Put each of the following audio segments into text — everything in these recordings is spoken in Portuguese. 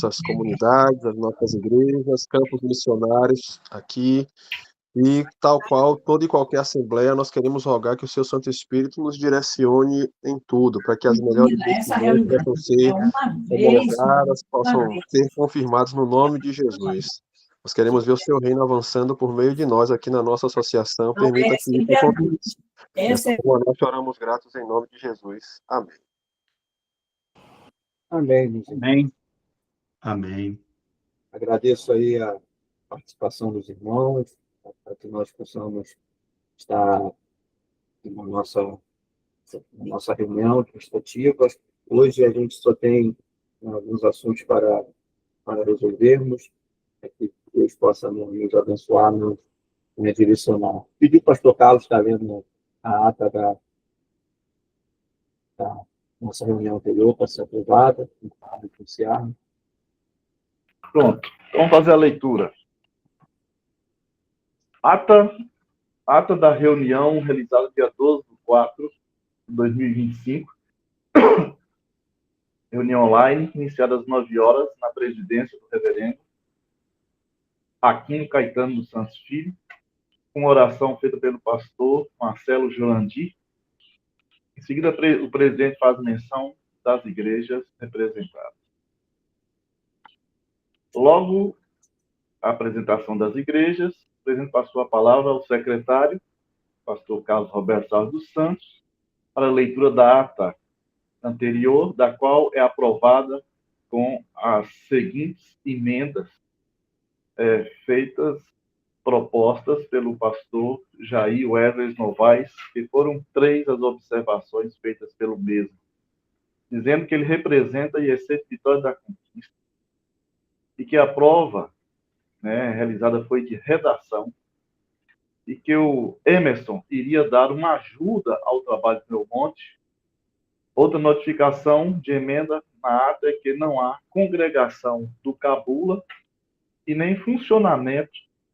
nossas comunidades, as nossas igrejas, campos missionários aqui, e tal qual toda e qualquer assembleia, nós queremos rogar que o seu Santo Espírito nos direcione em tudo, para que as melhores Essa decisões reunião possam ser é uma vez, homologadas, uma possam vez. ser confirmadas no nome de Jesus. Nós queremos ver o seu reino avançando por meio de nós aqui na nossa associação. Permita que isso aconteça. Nessa boa noite, oramos gratos em nome de Jesus. Amém. Amém. Amém. Amém. Agradeço aí a participação dos irmãos, para que nós possamos estar na nossa reunião legislativa. Hoje a gente só tem alguns assuntos para resolvermos, que Deus possa nos abençoar, nos direcionar. Pedir para o pastor Carlos estar vendo a ata da nossa reunião anterior para ser aprovada, para iniciar. Pronto, vamos fazer a leitura. Ata da reunião realizada dia 12/4/2025, reunião online, iniciada às 9 horas, na presidência do reverendo Aquino Caetano dos Santos Filho, com oração feita pelo pastor Marcelo Jolandi. Em seguida, o presidente faz menção das igrejas representadas. Logo, a apresentação das igrejas, o presidente passou a palavra ao secretário, pastor Carlos Roberto Salles dos Santos, para a leitura da ata anterior, da qual é aprovada com as seguintes emendas propostas pelo pastor Jair Wesley Novaes, que foram 3 as observações feitas pelo mesmo, dizendo que ele representa a IEC Vitória da Conquista e que a prova realizada foi de redação e que o Emerson iria dar uma ajuda ao trabalho do Belmonte. Outra notificação de emenda na ata é que não há congregação do Cabula e nem funcionamento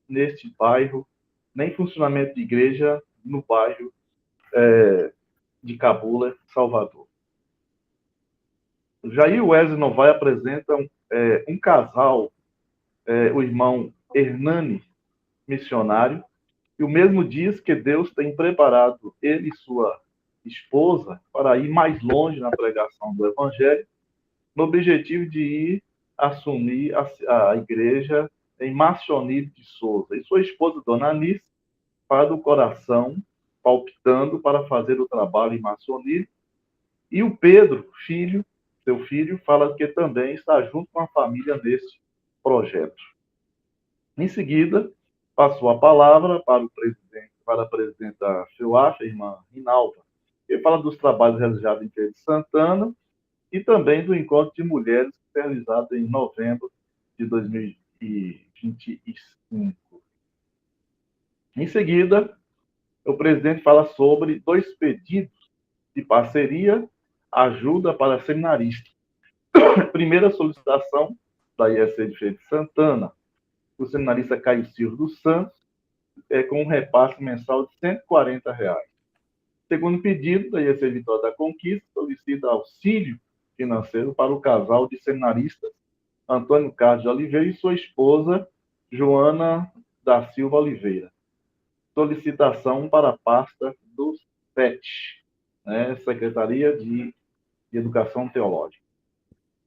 neste bairro, nem funcionamento de igreja no bairro de Cabula, Salvador. Jair Wesley Novaes apresenta um casal, o irmão Hernani, missionário, e o mesmo diz que Deus tem preparado ele e sua esposa para ir mais longe na pregação do Evangelho, no objetivo de ir assumir a igreja em Macionilho de Souza. E sua esposa, Dona Anice, para o coração, palpitando para fazer o trabalho em Macionilho. E o Pedro, seu filho, fala que também está junto com a família neste projeto. Em seguida, passou a palavra para a presidente da FEUAF, a irmã Rinalva, que fala dos trabalhos realizados em Feira de Santana e também do encontro de mulheres realizado em novembro de 2025. Em seguida, o presidente fala sobre 2 pedidos de parceria, ajuda para seminaristas. Primeira solicitação da IEC de Feira de Santana, o seminarista Caio Silva dos Santos, com um repasse mensal de R$ 140. Segundo pedido da IEC Vitória da Conquista, solicita auxílio financeiro para o casal de seminaristas Antônio Carlos de Oliveira e sua esposa Joana da Silva Oliveira. Solicitação para a pasta do SET, Secretaria de Educação Teológica.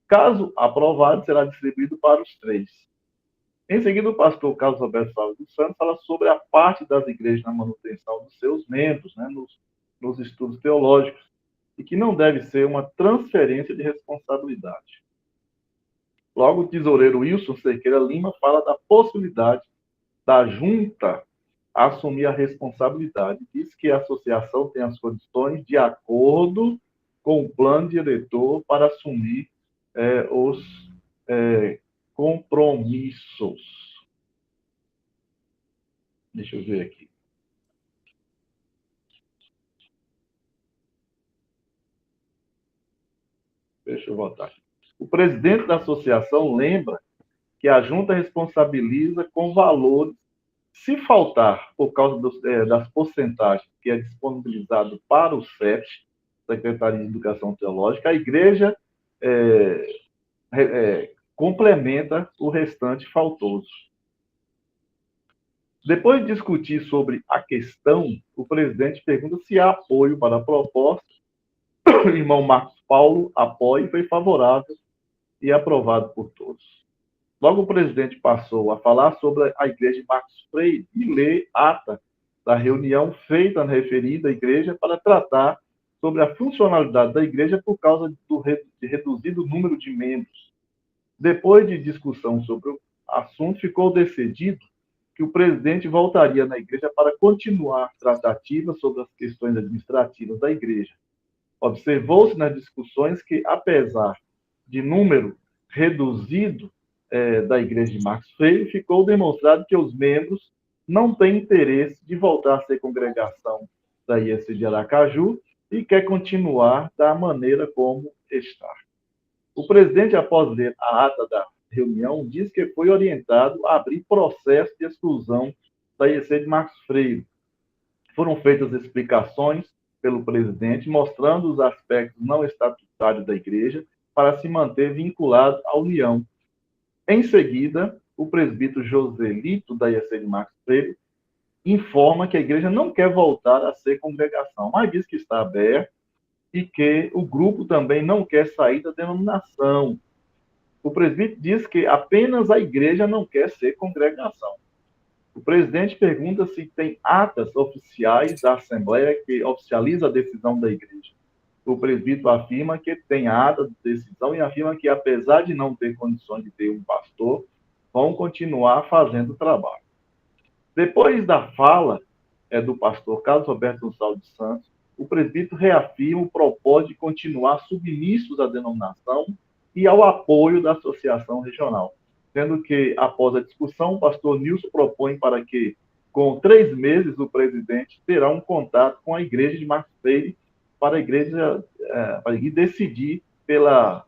Caso aprovado, será distribuído para os 3. Em seguida, o pastor Carlos Roberto Salles dos Santos fala sobre a parte das igrejas na manutenção dos seus membros, nos estudos teológicos, e que não deve ser uma transferência de responsabilidade. Logo, o tesoureiro Wilson Cerqueira Lima fala da possibilidade da junta assumir a responsabilidade. Diz que a associação tem as condições de acordo com o plano diretor para assumir os compromissos. Deixa eu ver aqui. Deixa eu voltar. O presidente da associação lembra que a junta responsabiliza com valores. Se faltar, por causa das porcentagens que é disponibilizado para o SET, Secretaria de Educação Teológica, a igreja complementa o restante faltoso. Depois de discutir sobre a questão, o presidente pergunta se há apoio para a proposta. O irmão Marcos Paulo apoia e foi favorável e aprovado por todos. Logo, o presidente passou a falar sobre a igreja de Marcos Freire e ler ata da reunião feita na referida igreja para tratar sobre a funcionalidade da igreja por causa do reduzido número de membros. Depois de discussão sobre o assunto, ficou decidido que o presidente voltaria na igreja para continuar tratativas sobre as questões administrativas da igreja. Observou-se nas discussões que, apesar de número reduzido da igreja de Marcos Freire, ficou demonstrado que os membros não têm interesse de voltar a ser congregação da IEC de Aracaju e quer continuar da maneira como está. O presidente, após ler a ata da reunião, diz que foi orientado a abrir processo de exclusão da IEC de Marcos Freire. Foram feitas explicações pelo presidente, mostrando os aspectos não estatutários da igreja para se manter vinculado à União. Em seguida, o presbítero Joselito, da IEC de Marcos Freire, informa que a igreja não quer voltar a ser congregação, mas diz que está aberto e que o grupo também não quer sair da denominação. O presbítero diz que apenas a igreja não quer ser congregação. O presidente pergunta se tem atas oficiais da Assembleia que oficializa a decisão da igreja. O presbítero afirma que tem a ata de decisão e afirma que, apesar de não ter condições de ter um pastor, vão continuar fazendo o trabalho. Depois da fala do pastor Carlos Roberto Gonçalves de Santos, o presbítero reafirma o propósito de continuar submissos à denominação e ao apoio da associação regional, sendo que, após a discussão, o pastor Nilson propõe para que, com 3 meses, o presidente terá um contato com a igreja de Marcos Freire para a igreja decidir pela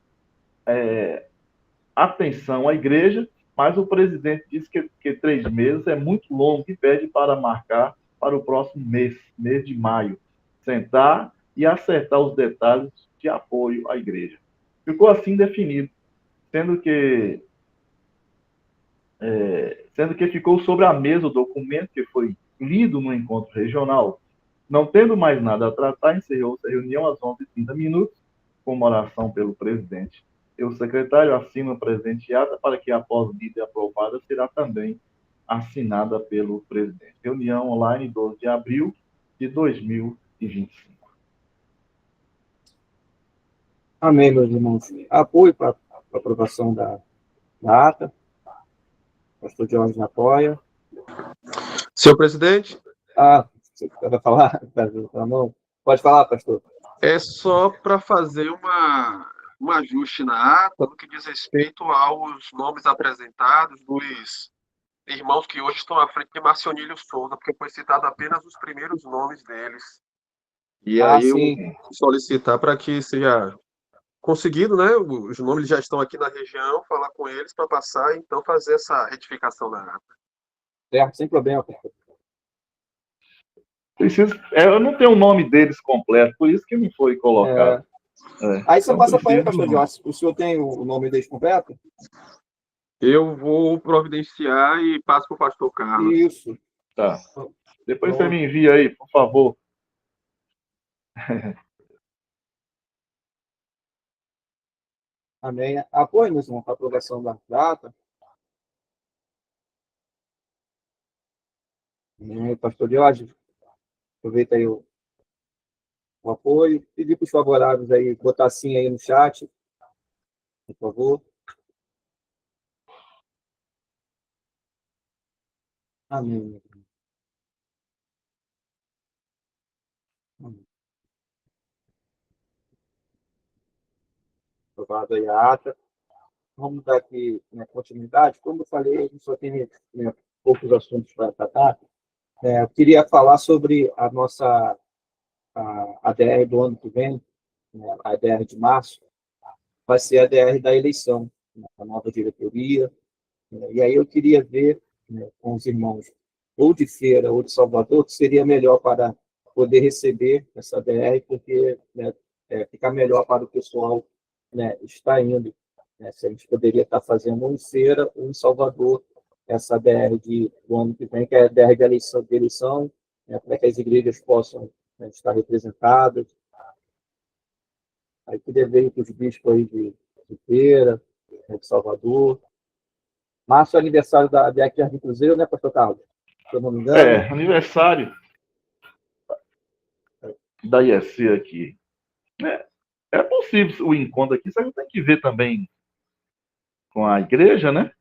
atenção à igreja, mas o presidente diz que 3 meses é muito longo e pede para marcar para o próximo mês de maio, sentar e acertar os detalhes de apoio à igreja. Ficou assim definido, sendo que ficou sobre a mesa o documento que foi lido no encontro regional. Não tendo mais nada a tratar, encerrou-se a reunião às 11h30, com uma oração pelo presidente. E o secretário assina o presente ata para que, após lida e aprovada, será também assinada pelo presidente. Reunião online, 12 de abril de 2025. Amém, meus irmãos. Apoio para a aprovação da ata. Pastor Jorge apoia. Senhor presidente? Você vai falar? Não. Pode falar, pastor. É só para fazer um ajuste na ata no que diz respeito aos nomes apresentados dos irmãos que hoje estão à frente de Marcionílio Souza, porque foi citado apenas os primeiros nomes deles. E aí sim. eu solicitar para que seja conseguido, né? Os nomes já estão aqui na região, falar com eles para passar e então fazer essa retificação na ata. Certo, sem problema, pastor. Eu não tenho o nome deles completo, por isso que não foi colocado. Aí você passa para ele, pastor Jorge. O senhor tem o nome deles completo? Eu vou providenciar e passo para o pastor Carlos. Isso. Tá. Depois você me envia aí, por favor. Amém. Apoio, meus irmãos, para a aprovação da data. Amém. Pastor Jorge, aproveita aí o apoio. Pedir para os favoráveis aí, botar sim aí no chat, por favor. Amém. Amém. Aprovado aí a ata. Vamos dar aqui continuidade. Como eu falei, a gente só tem poucos assuntos para tratar. Eu queria falar sobre a nossa ADR do ano que vem, a ADR de março, vai ser a ADR da eleição, a nova diretoria. E aí eu queria ver com os irmãos, ou de Feira ou de Salvador, que seria melhor para poder receber essa ADR, porque fica melhor para o pessoal estar indo né, se a gente poderia estar fazendo um em Feira ou em Salvador, essa DR do ano que vem, que é a DR de eleição, né, para que as igrejas possam, né, estar representadas. Aí queria ver com os bispos aí de Feira, né, de Salvador. Março é aniversário da DR Jardim Cruzeiro, né, pastor Carlos? Se eu não me engano. Aniversário da IEC aqui. É possível o encontro aqui, só que tem que ver também com a igreja, né?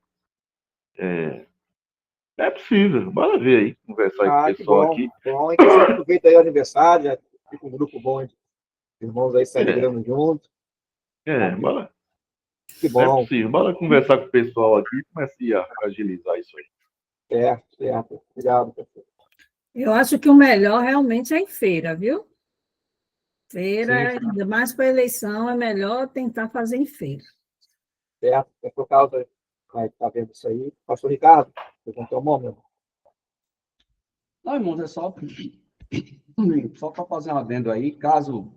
É possível, bora ver aí, conversar aí com o Que pessoal bom. aqui. Bom, então você aproveita aí o aniversário, já fica um grupo bom de irmãos aí celebrando juntos. Bora. Que É bom. possível, bora conversar com o pessoal aqui e começar a agilizar isso aí. Certo. Obrigado, professor. Eu acho que o melhor realmente é em feira, viu? Feira, Sim. ainda mais para a eleição, é melhor tentar fazer em feira. Certo, é por causa, vai estar vendo isso aí. Pastor Ricardo, levantou a mão, meu irmão. Não, irmãos, é só para fazer um adendo aí, caso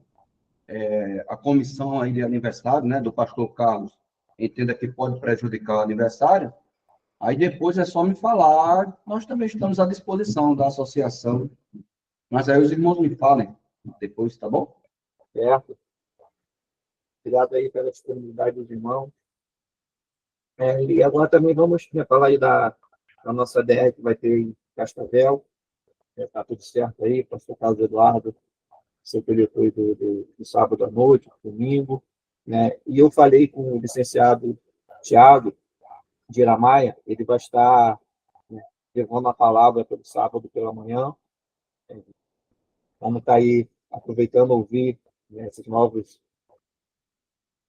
a comissão aí de aniversário, né, do pastor Carlos, entenda que pode prejudicar o aniversário, aí depois é só me falar, nós também estamos à disposição da associação, mas aí os irmãos me falem depois, tá bom? Certo. Obrigado aí pela disponibilidade dos irmãos. E agora também vamos, né, falar aí da nossa DR que vai ter em Cascavel. Está tudo certo aí, pastor Carlos Eduardo, secretário do sábado à noite, domingo, né? E eu falei com o licenciado Tiago de Iramaia, ele vai estar, né, levando a palavra pelo sábado pela manhã. Vamos estar aí aproveitando ouvir, né, esses novos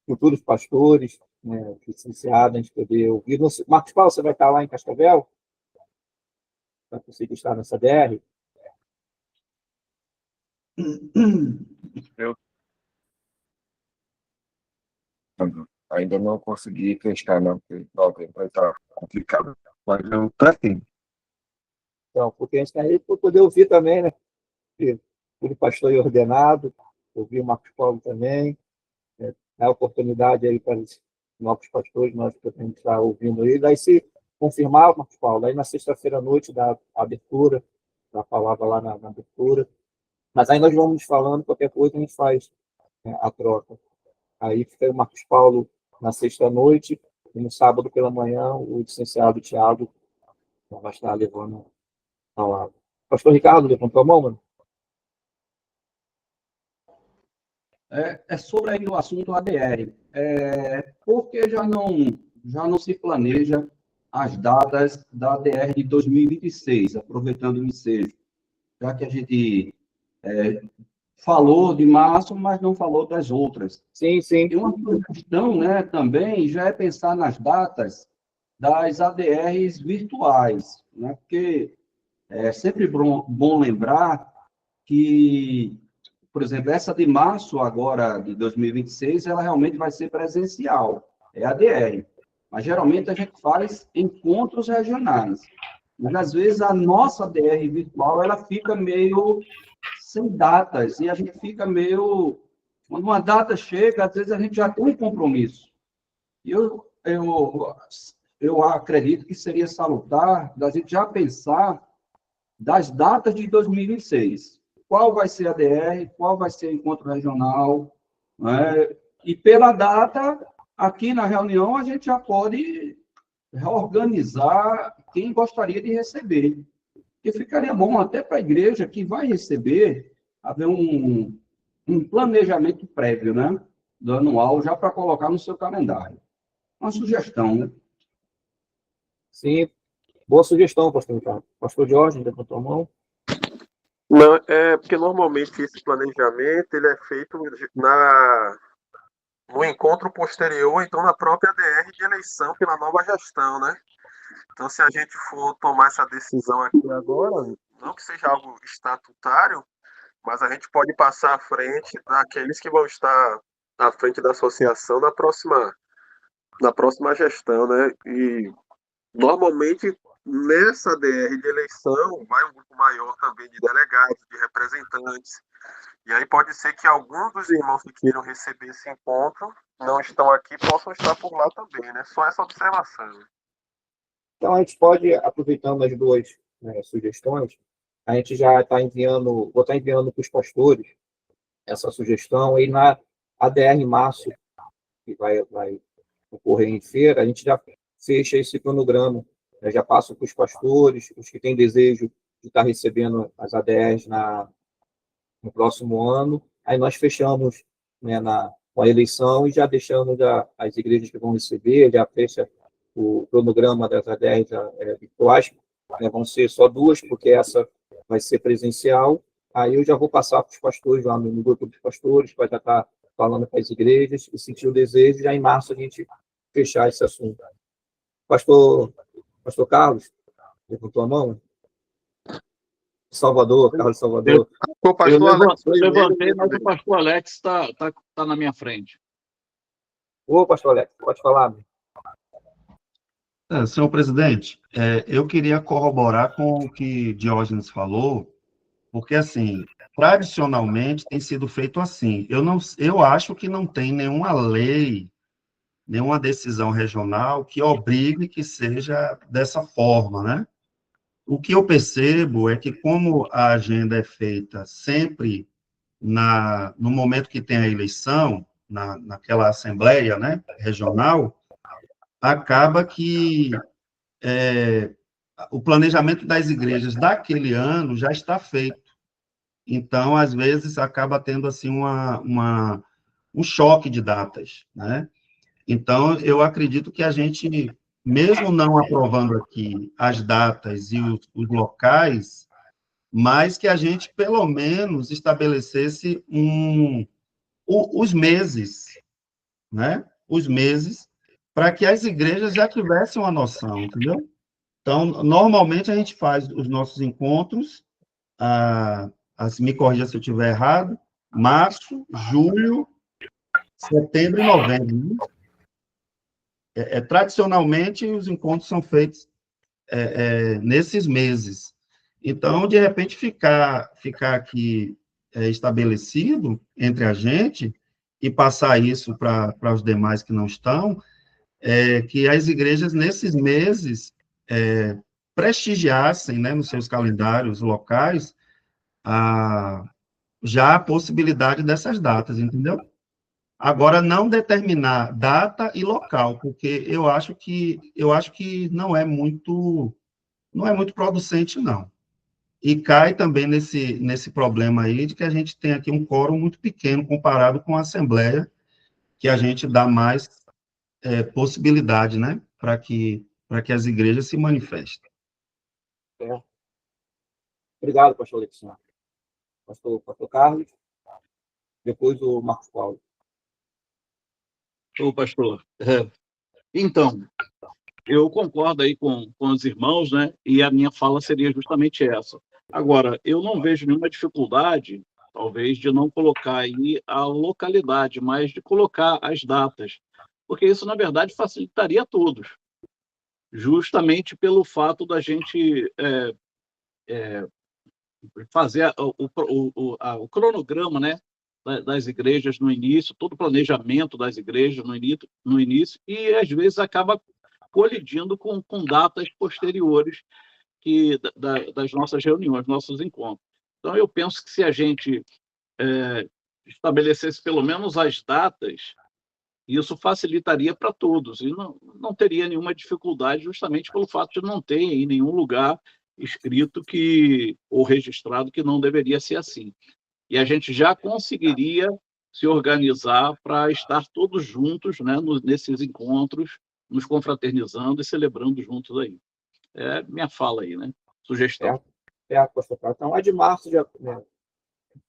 futuros pastores, né, licenciados, a gente poder ouvir. Marcos Paulo, você vai estar lá em Cascavel? Vai conseguir estar nessa DR? Eu ainda não consegui testar, não, porque novembro vai estar complicado. Mas eu tô aqui. Então, porque a gente está aí para poder ouvir também, né? Tudo pastor e ordenado, ouvir o Marcos Paulo também, né? Dar oportunidade aí para os novos pastores, nós podemos estar ouvindo ele. Daí, se confirmar, Marcos Paulo, aí na sexta-feira à noite da abertura, da palavra lá na abertura. Mas aí nós vamos falando, qualquer coisa a gente faz, né, a troca. Aí fica o Marcos Paulo na sexta-noite, e no sábado pela manhã, o licenciado Tiago vai estar levando a palavra. Pastor Ricardo, levantou a mão, mano? É sobre aí o assunto ADR. Porque já não se planeja as datas da ADR de 2026, aproveitando o ensejo, já que a gente falou de março, mas não falou das outras. Sim. E uma questão, né, também já é pensar nas datas das ADRs virtuais, né? Porque é sempre bom lembrar que, por exemplo, essa de março agora de 2026, ela realmente vai ser presencial, é ADR. Mas geralmente a gente faz encontros regionais. Mas às vezes a nossa ADR virtual ela fica meio sem datas e a gente fica meio quando uma data chega, às vezes a gente já tem um compromisso. E eu acredito que seria salutar da gente já pensar das datas de 2026. Qual vai ser a DR, qual vai ser o encontro regional, né? E pela data, aqui na reunião, a gente já pode reorganizar quem gostaria de receber. E ficaria bom até para a igreja que vai receber, haver um planejamento prévio, né? Do anual, já para colocar no seu calendário. Uma sugestão, né? Sim. Boa sugestão, pastor Ricardo. Pastor Jorge, levantou a mão. Não, é porque normalmente esse planejamento ele é feito no encontro posterior, então na própria DR de eleição pela nova gestão, né? Então, se a gente for tomar essa decisão aqui agora, não que seja algo estatutário, mas a gente pode passar à frente daqueles que vão estar à frente da associação na próxima gestão, né? E normalmente nessa DR de eleição vai um grupo maior também de delegados, de representantes. E aí pode ser que alguns dos irmãos que queiram receber esse encontro não estão aqui, possam estar por lá também, né? Só essa observação. Então, a gente pode, aproveitando as duas, né, sugestões, a gente já está enviando, vou estar enviando para os pastores essa sugestão, e na ADR março, que vai ocorrer em feira, a gente já fecha esse cronograma, né, já passa para os pastores, os que têm desejo de estar recebendo as ADRs no próximo ano, aí nós fechamos, né, com a eleição, e já deixamos as igrejas que vão receber, já fecha o cronograma das ADRs virtuais, né, vão ser só duas, porque essa vai ser presencial. Aí eu já vou passar para os pastores lá no grupo dos pastores, vai estar falando para as igrejas, e sentir o desejo, já em março a gente fechar esse assunto. Pastor Carlos, levantou a mão? Salvador, Carlos Salvador. O Eu pastor Alex levantei, mas o pastor Alex está na minha frente. Ô, pastor Alex, pode falar. Senhor presidente, eu queria corroborar com o que Diógenes falou, porque, assim, tradicionalmente tem sido feito assim. Eu acho que não tem nenhuma lei, nenhuma decisão regional que obrigue que seja dessa forma, né? O que eu percebo é que, como a agenda é feita sempre no momento que tem a eleição, naquela assembleia, né, regional, acaba que o planejamento das igrejas daquele ano já está feito. Então, às vezes, acaba tendo assim um choque de datas, né? Então, eu acredito que a gente, mesmo não aprovando aqui as datas e os locais, mas que a gente, pelo menos, estabelecesse os meses, né? Os meses, para que as igrejas já tivessem uma noção, entendeu? Então, normalmente, a gente faz os nossos encontros, me corrija se eu estiver errado, março, julho, setembro e novembro, né? Tradicionalmente, os encontros são feitos nesses meses. Então, de repente, ficar aqui estabelecido entre a gente e passar isso para os demais que não estão, que as igrejas, nesses meses, prestigiassem, né, nos seus calendários locais, já a possibilidade dessas datas, entendeu? Agora, não determinar data e local, porque eu acho que não é muito producente, não. E cai também nesse problema aí de que a gente tem aqui um quórum muito pequeno comparado com a Assembleia, que a gente dá mais possibilidade, né, para que as igrejas se manifestem. Obrigado, pastor Alexandre. Pastor Carlos, depois o Marcos Paulo. Ô, pastor, então, eu concordo aí com os irmãos, né? E a minha fala seria justamente essa. Agora, eu não vejo nenhuma dificuldade, talvez, de não colocar aí a localidade, mas de colocar as datas, porque isso, na verdade, facilitaria a todos, justamente pelo fato da gente fazer o cronograma, né, das igrejas no início, todo o planejamento das igrejas no início, e às vezes acaba colidindo com datas posteriores das nossas reuniões, nossos encontros. Então, eu penso que se a gente estabelecesse pelo menos as datas, isso facilitaria para todos, e não teria nenhuma dificuldade, justamente pelo fato de não ter em nenhum lugar escrito ou registrado que não deveria ser assim. E a gente já conseguiria se organizar para estar todos juntos, né, nesses encontros, nos confraternizando e celebrando juntos aí. É minha fala aí, né? Sugestão. Pastor Carlos. Então, lá de março, já, né,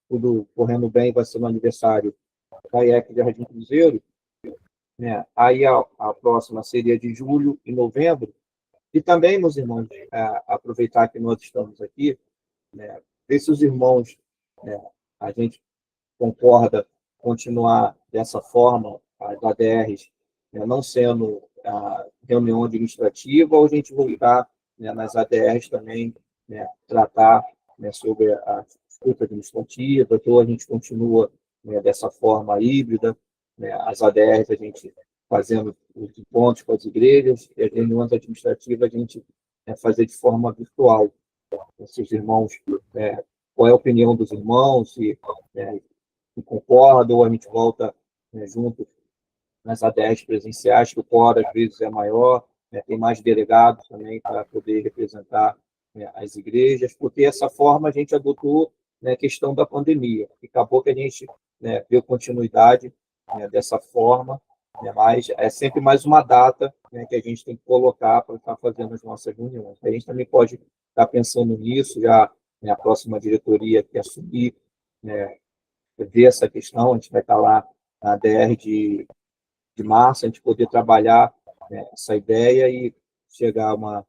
tudo correndo bem, vai ser no aniversário da IEC de Jardim Cruzeiro, né? Aí a próxima seria de julho e novembro. E também, meus irmãos, aproveitar que nós estamos aqui, né, ver se os irmãos, né, a gente concorda continuar dessa forma, as ADRs, né, não sendo a reunião administrativa, ou a gente voltar, né, nas ADRs também, né, tratar, né, sobre disputa administrativa, então a gente continua, né, dessa forma híbrida, né, as ADRs a gente fazendo os encontros com as igrejas, e as reuniões administrativas a gente, né, fazer de forma virtual. Se os irmãos, né, qual é a opinião dos irmãos, se concordam, ou a gente volta, né, junto nas ADRs presenciais, que o quórum às vezes é maior, né, tem mais delegados também para poder representar, né, as igrejas, porque essa forma a gente adotou, né, a questão da pandemia, e acabou que a gente, né, deu continuidade, né, dessa forma, né, mas é sempre mais uma data, né, que a gente tem que colocar para estar fazendo as nossas reuniões. A gente também pode estar pensando nisso, já, né, a próxima diretoria que assumir, né, ver essa questão, a gente vai estar lá na ADR de março, a gente poder trabalhar, né, essa ideia e chegar a uma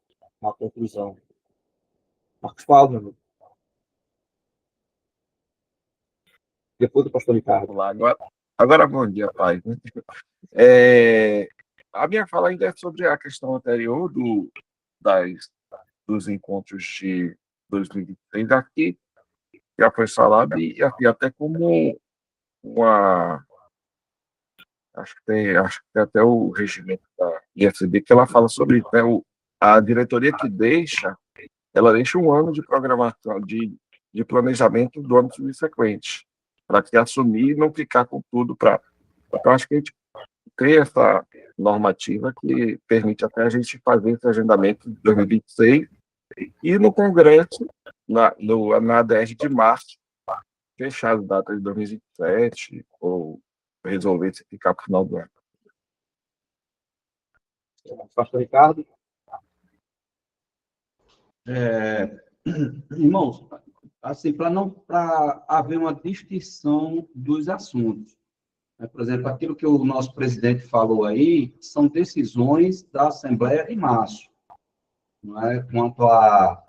conclusão. Marcos Paulo, meu amigo. Depois do pastor Ricardo. Vamos lá. Agora bom dia, pai. A minha fala ainda é sobre a questão anterior dos encontros de 2023 aqui, já foi falado, e até como uma... Acho que tem até o regimento da IFCB que ela fala sobre isso, né? A diretoria que ela deixa um ano de programação, de planejamento do ano subsequente, para que assumir e não ficar com tudo para... Então, acho que a gente tem essa normativa que permite até a gente fazer esse agendamento de 2026 e no Congresso, na ADR de março, fechar as datas de 2027 ou resolver se ficar para o final do ano. Pastor Ricardo. Irmãos, assim, para haver uma distinção dos assuntos. Por exemplo, aquilo que o nosso presidente falou aí são decisões da Assembleia de março, não é? Quanto à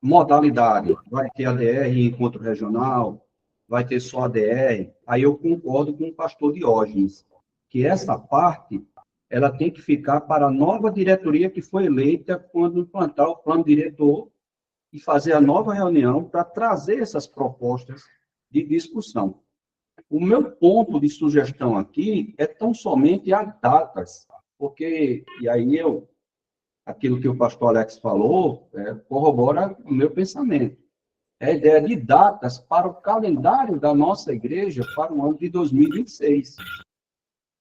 modalidade, vai ter ADR, encontro regional, vai ter só ADR. Aí eu concordo com o pastor Diógenes, que essa parte ela tem que ficar para a nova diretoria que foi eleita quando implantar o plano diretor e fazer a nova reunião para trazer essas propostas de discussão. O meu ponto de sugestão aqui é tão somente as datas, porque, e aí aquilo que o pastor Alex falou, corrobora o meu pensamento. É a ideia de datas para o calendário da nossa igreja para o ano de 2026.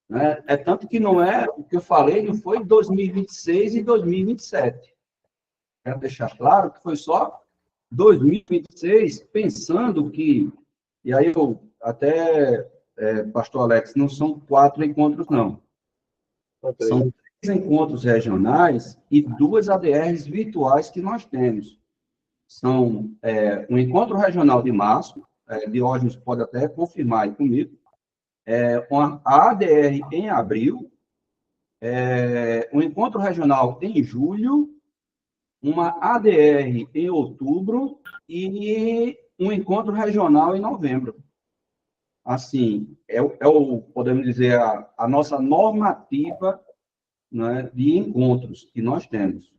Né? É tanto que não é, o que eu falei, não foi 2026 e 2027. Quero deixar claro que foi só 2026, pensando que, e aí eu até, pastor Alex, não são 4 encontros, não. São 3 encontros regionais e 2 ADRs virtuais que nós temos. São um encontro regional de março, Diógenes pode até confirmar aí comigo, uma ADR em abril, um encontro regional em julho, uma ADR em outubro e um encontro regional em novembro. Assim, podemos dizer, a nossa normativa, né, de encontros que nós temos.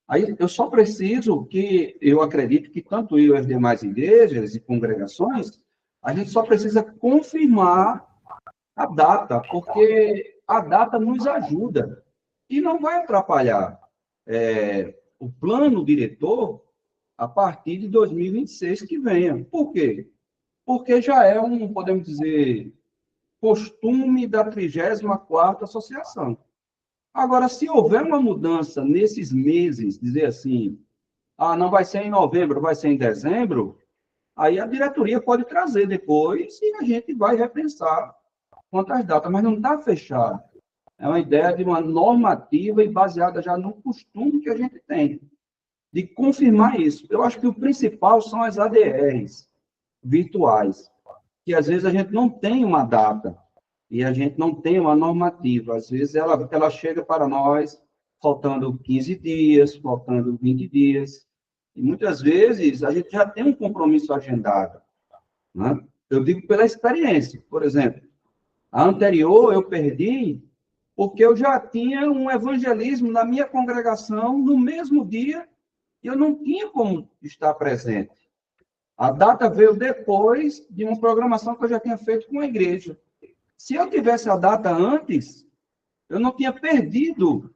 Aí eu só preciso que, eu acredito que tanto eu e as demais igrejas e congregações, a gente só precisa confirmar a data, porque a data nos ajuda e não vai atrapalhar o plano diretor a partir de 2026 que venha. Por quê? Porque já é podemos dizer, costume da 34ª associação. Agora, se houver uma mudança nesses meses, dizer assim, não vai ser em novembro, vai ser em dezembro, aí a diretoria pode trazer depois e a gente vai repensar quanto às datas, mas não está fechado. É uma ideia de uma normativa e baseada já no costume que a gente tem, de confirmar isso. Eu acho que o principal são as ADRs virtuais, que às vezes a gente não tem uma data e a gente não tem uma normativa. Às vezes ela chega para nós faltando 15 dias, faltando 20 dias, e muitas vezes a gente já tem um compromisso agendado. Né? Eu digo pela experiência, por exemplo, a anterior eu perdi porque eu já tinha um evangelismo na minha congregação no mesmo dia e eu não tinha como estar presente. A data veio depois de uma programação que eu já tinha feito com a igreja. Se eu tivesse a data antes, eu não tinha perdido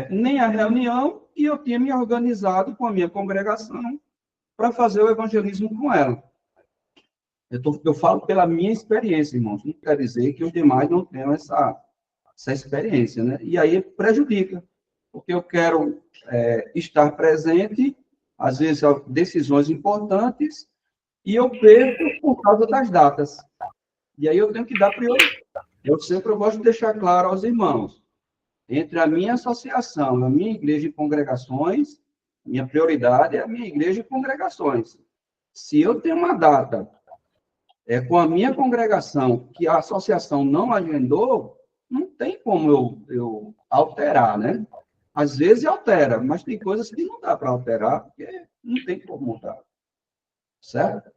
nem a reunião e eu tinha me organizado com a minha congregação para fazer o evangelismo com ela. Eu falo pela minha experiência, irmãos. Não quer dizer que os demais não tenham essa experiência, né? E aí prejudica, porque eu quero estar presente, às vezes, decisões importantes, e eu perco por causa das datas. E aí eu tenho que dar prioridade. Eu sempre gosto de deixar claro aos irmãos, entre a minha associação, a minha igreja e congregações, minha prioridade é a minha igreja e congregações. Se eu tenho uma data com a minha congregação que a associação não agendou, não tem como eu alterar, né? Às vezes altera, mas tem coisas que não dá para alterar, porque não tem como mudar. Certo?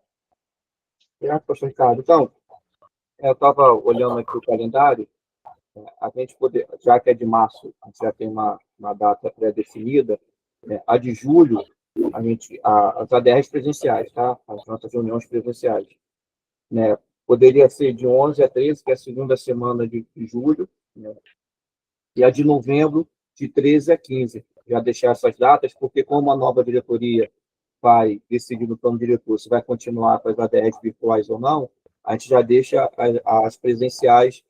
Pastor Ricardo. Então, eu estava olhando aqui o calendário, a gente poder, já que é de março, a gente já tem uma data pré-definida, a de julho, as ADRs presenciais, tá? As nossas reuniões presenciais, né? Poderia ser de 11 a 13, que é a segunda semana de julho, né? E a de novembro, de 13 a 15. Já deixar essas datas, porque como a nova diretoria vai decidir no plano diretor se vai continuar com as ADRs virtuais ou não, a gente já deixa as presenciais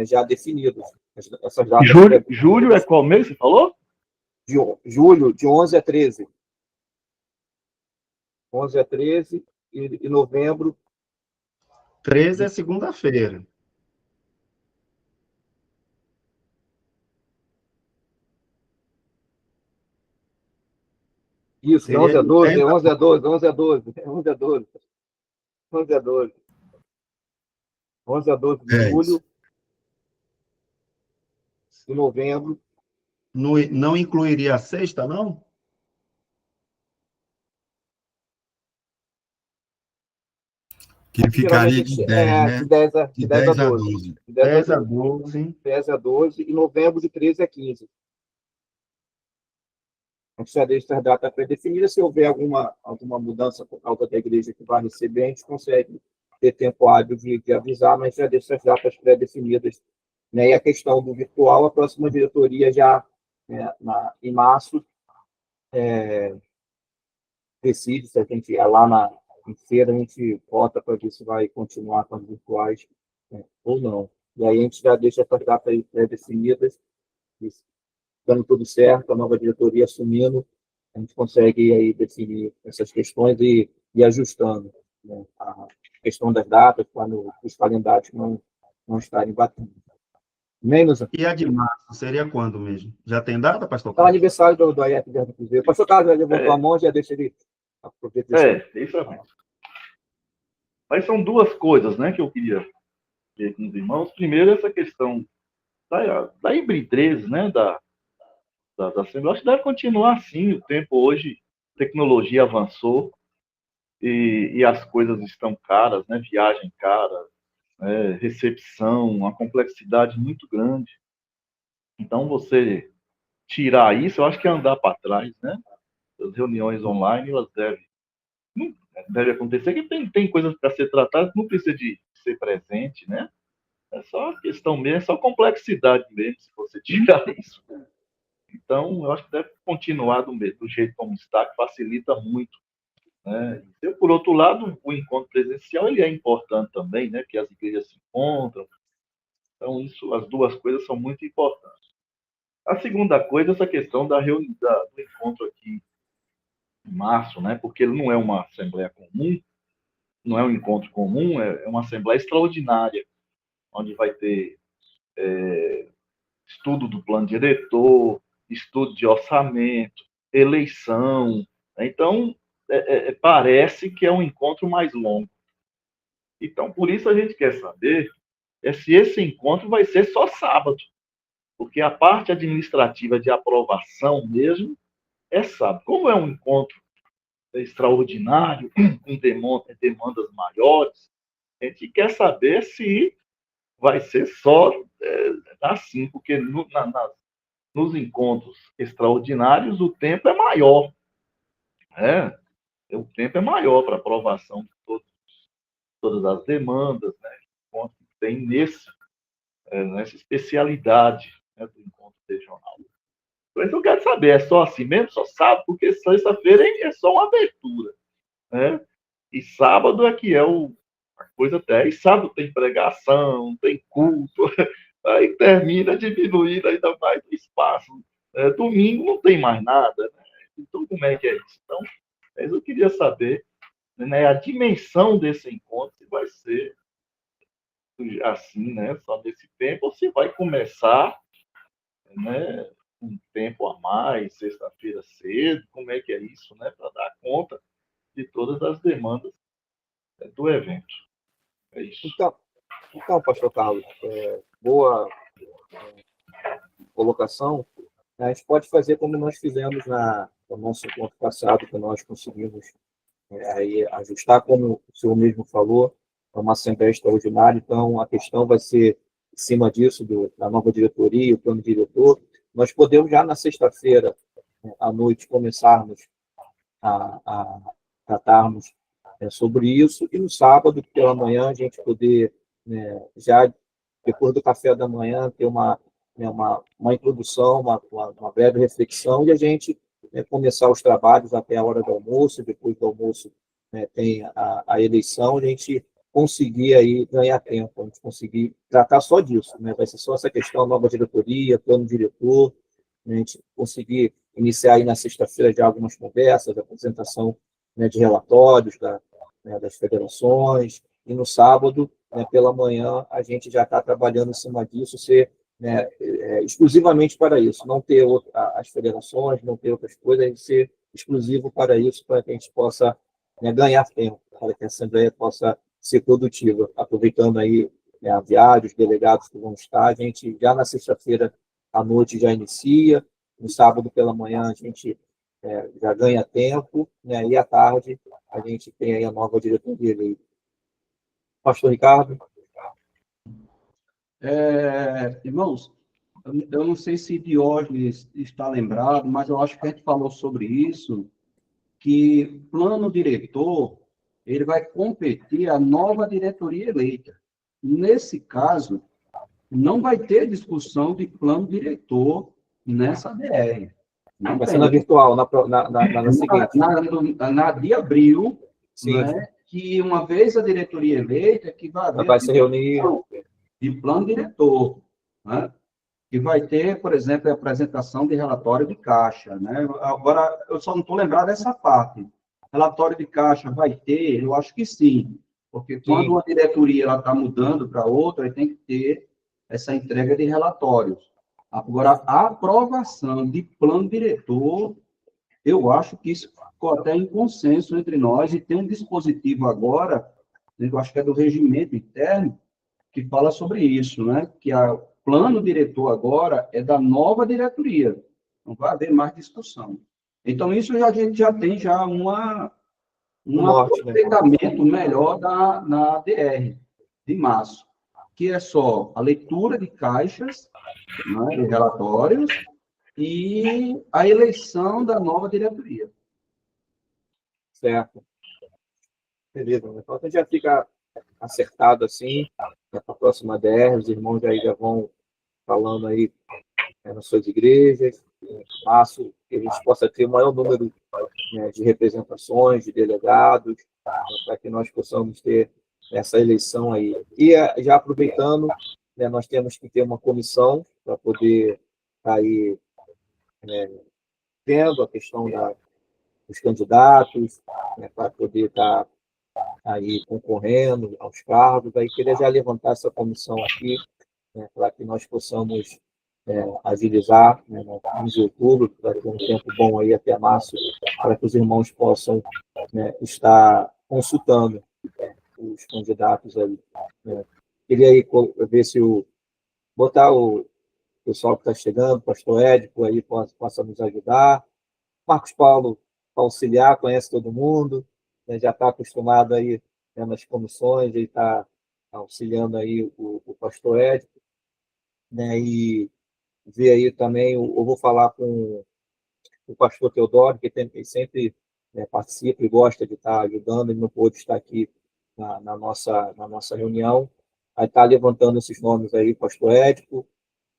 já definidas. Essas datas Julho é qual mês, você falou? De julho, de 11 a 13. 11 a 13 e novembro. 13 é segunda-feira. Isso, Seria 11 a 12, 30. 11 a 12, 11 a 12, 11 a 12. 11 a 12. 11 a 12 de julho e novembro. Não incluiria a sexta, não? Que ficaria de 10, né? De 10 a, De 10 a 12. 12. De 10 a 12. 10 a 12 e novembro de 13 a 15. A gente já deixa a data pré-definida. Se houver alguma mudança por causa da igreja que vai receber, a gente consegue ter tempo hábil de avisar, mas já deixa as datas pré-definidas. Né? E a questão do virtual, a próxima diretoria já, em março, decide se a gente ir lá em feira, a gente vota para ver se vai continuar com as virtuais ou não. E aí a gente já deixa essas datas pré-definidas, dando tudo certo, a nova diretoria assumindo, a gente consegue aí definir essas questões e ir ajustando, né? A questão das datas, quando os calendários não estarem batendo. Menos. E a de março seria quando mesmo? Já tem data, pastor É o Carlos? aniversário do AEF do Cruzeiro. Pastor Carlos já levantou a mão, já deixa ele aproveitar. Isso é mesmo. Mas são duas coisas, né, que eu queria ver com os irmãos. Primeiro, essa questão da hibridez, né, da Assembleia. Acho que deve continuar assim. O tempo hoje, a tecnologia avançou e as coisas estão caras, né, viagem cara, recepção, uma complexidade muito grande. Então, você tirar isso, eu acho que é andar para trás, né? As reuniões online, elas deve acontecer, que tem coisas para ser tratadas, não precisa de ser presente, né? É só questão mesmo, é só complexidade mesmo, se você tirar isso. Então, eu acho que deve continuar do jeito como está, que facilita muito, né? E, por outro lado, o encontro presencial ele é importante também, né? Que as igrejas se encontram. Então, as duas coisas são muito importantes. A segunda coisa, essa questão do encontro aqui em março, né? Porque ele não é uma assembleia comum, não é um encontro comum, é uma assembleia extraordinária, onde vai ter estudo do plano diretor, estudo de orçamento, eleição. Então, parece que é um encontro mais longo. Então, por isso a gente quer saber se esse encontro vai ser só sábado, porque a parte administrativa de aprovação mesmo é sábado. Como é um encontro extraordinário, com demandas maiores, a gente quer saber se vai ser só assim, porque nos encontros extraordinários o tempo é maior. o tempo é maior para aprovação de todas as demandas, né, que tem nessa especialidade, né, do encontro regional. Mas eu quero saber, é só assim mesmo? Só sábado? Porque sexta-feira é só uma abertura, né? E sábado é que é a coisa até. E sábado tem pregação, tem culto, aí termina diminuindo ainda mais o espaço. Domingo não tem mais nada, né? Então, como é que é isso? Então, eu queria saber, né, a dimensão desse encontro, se vai ser assim, né, só nesse tempo, ou se vai começar, né, um tempo a mais, sexta-feira cedo, como é que é isso, né, para dar conta de todas as demandas do evento. É isso. Então, pastor Carlos, boa colocação. A gente pode fazer como nós fizemos no nosso encontro passado, que nós conseguimos aí ajustar, como o senhor mesmo falou, é uma assembleia extraordinária, então a questão vai ser em cima disso, da nova diretoria, o plano diretor. Nós podemos já na sexta-feira, à noite, começarmos a tratarmos sobre isso, e no sábado, pela manhã, a gente poder, né, já depois do café da manhã, ter uma introdução, uma breve reflexão, e a gente começar os trabalhos até a hora do almoço. Depois do almoço, tem a eleição, a gente conseguir aí ganhar tempo, a gente conseguir tratar só disso, né? Vai ser só essa questão, nova diretoria, plano diretor, a gente conseguir iniciar aí na sexta-feira já algumas conversas, apresentação, né, de relatórios das federações, e no sábado, né, pela manhã, a gente já está trabalhando em cima disso, ser, né, exclusivamente para isso, não ter as federações, não ter outras coisas, a gente ser exclusivo para isso, para que a gente possa, né, ganhar tempo, para que a Assembleia possa ser produtiva, aproveitando aí, né, a viagem, os delegados que vão estar. A gente já na sexta-feira à noite já inicia, no sábado pela manhã a gente já ganha tempo, né, e à tarde a gente tem aí a nova diretoria eleita. Pastor Ricardo? Irmãos, eu não sei se Diógenes está lembrado, mas eu acho que a gente falou sobre isso, que plano diretor, ele vai competir à nova diretoria eleita. Nesse caso, não vai ter discussão de plano diretor nessa DR. Não vai tem. ser na virtual, na seguinte. Na de abril, sim, né, que uma vez a diretoria eleita, que vai se reunir de plano diretor, né? Que vai ter, por exemplo, a apresentação de relatório de caixa, né? Agora, eu só não estou lembrado dessa parte. Relatório de caixa vai ter? Eu acho que sim, porque quando uma diretoria está mudando para outra, tem que ter essa entrega de relatórios. Agora, a aprovação de plano diretor, eu acho que isso ficou até em consenso entre nós, e tem um dispositivo agora, eu acho que é do regimento interno, que fala sobre isso, né? Que o plano diretor agora é da nova diretoria, não vai haver mais discussão. Então, isso a gente já tem um aproveitamento melhor na DR, de março, que é só a leitura de caixas, né, de relatórios, e a eleição da nova diretoria. Certo. Beleza. Então, a gente já fica acertado assim, para a próxima DR, os irmãos aí já vão falando aí nas suas igrejas, em março, que a gente possa ter o maior número, né, de representações, de delegados, para que nós possamos ter essa eleição aí. E já aproveitando, né, nós temos que ter uma comissão para poder estar aí, né, vendo a questão dos candidatos, né, para poder estar aí concorrendo aos cargos. Aí queria já levantar essa comissão aqui, né, para que nós possamos agilizar, né, no mês de outubro, para ter um tempo bom aí até março, para que os irmãos possam, né, estar consultando os candidatos aí. Né. Queria aí ver se botar o pessoal que está chegando, o pastor Édipo aí possa nos ajudar. Marcos Paulo, auxiliar, conhece todo mundo, né, já está acostumado aí, né, nas comissões, ele está auxiliando aí o pastor Édipo, né, e ver aí também, eu vou falar com o pastor Teodoro, que sempre, participa e gosta de estar ajudando, ele não pôde estar aqui na nossa reunião. Aí está levantando esses nomes aí, pastor Édipo,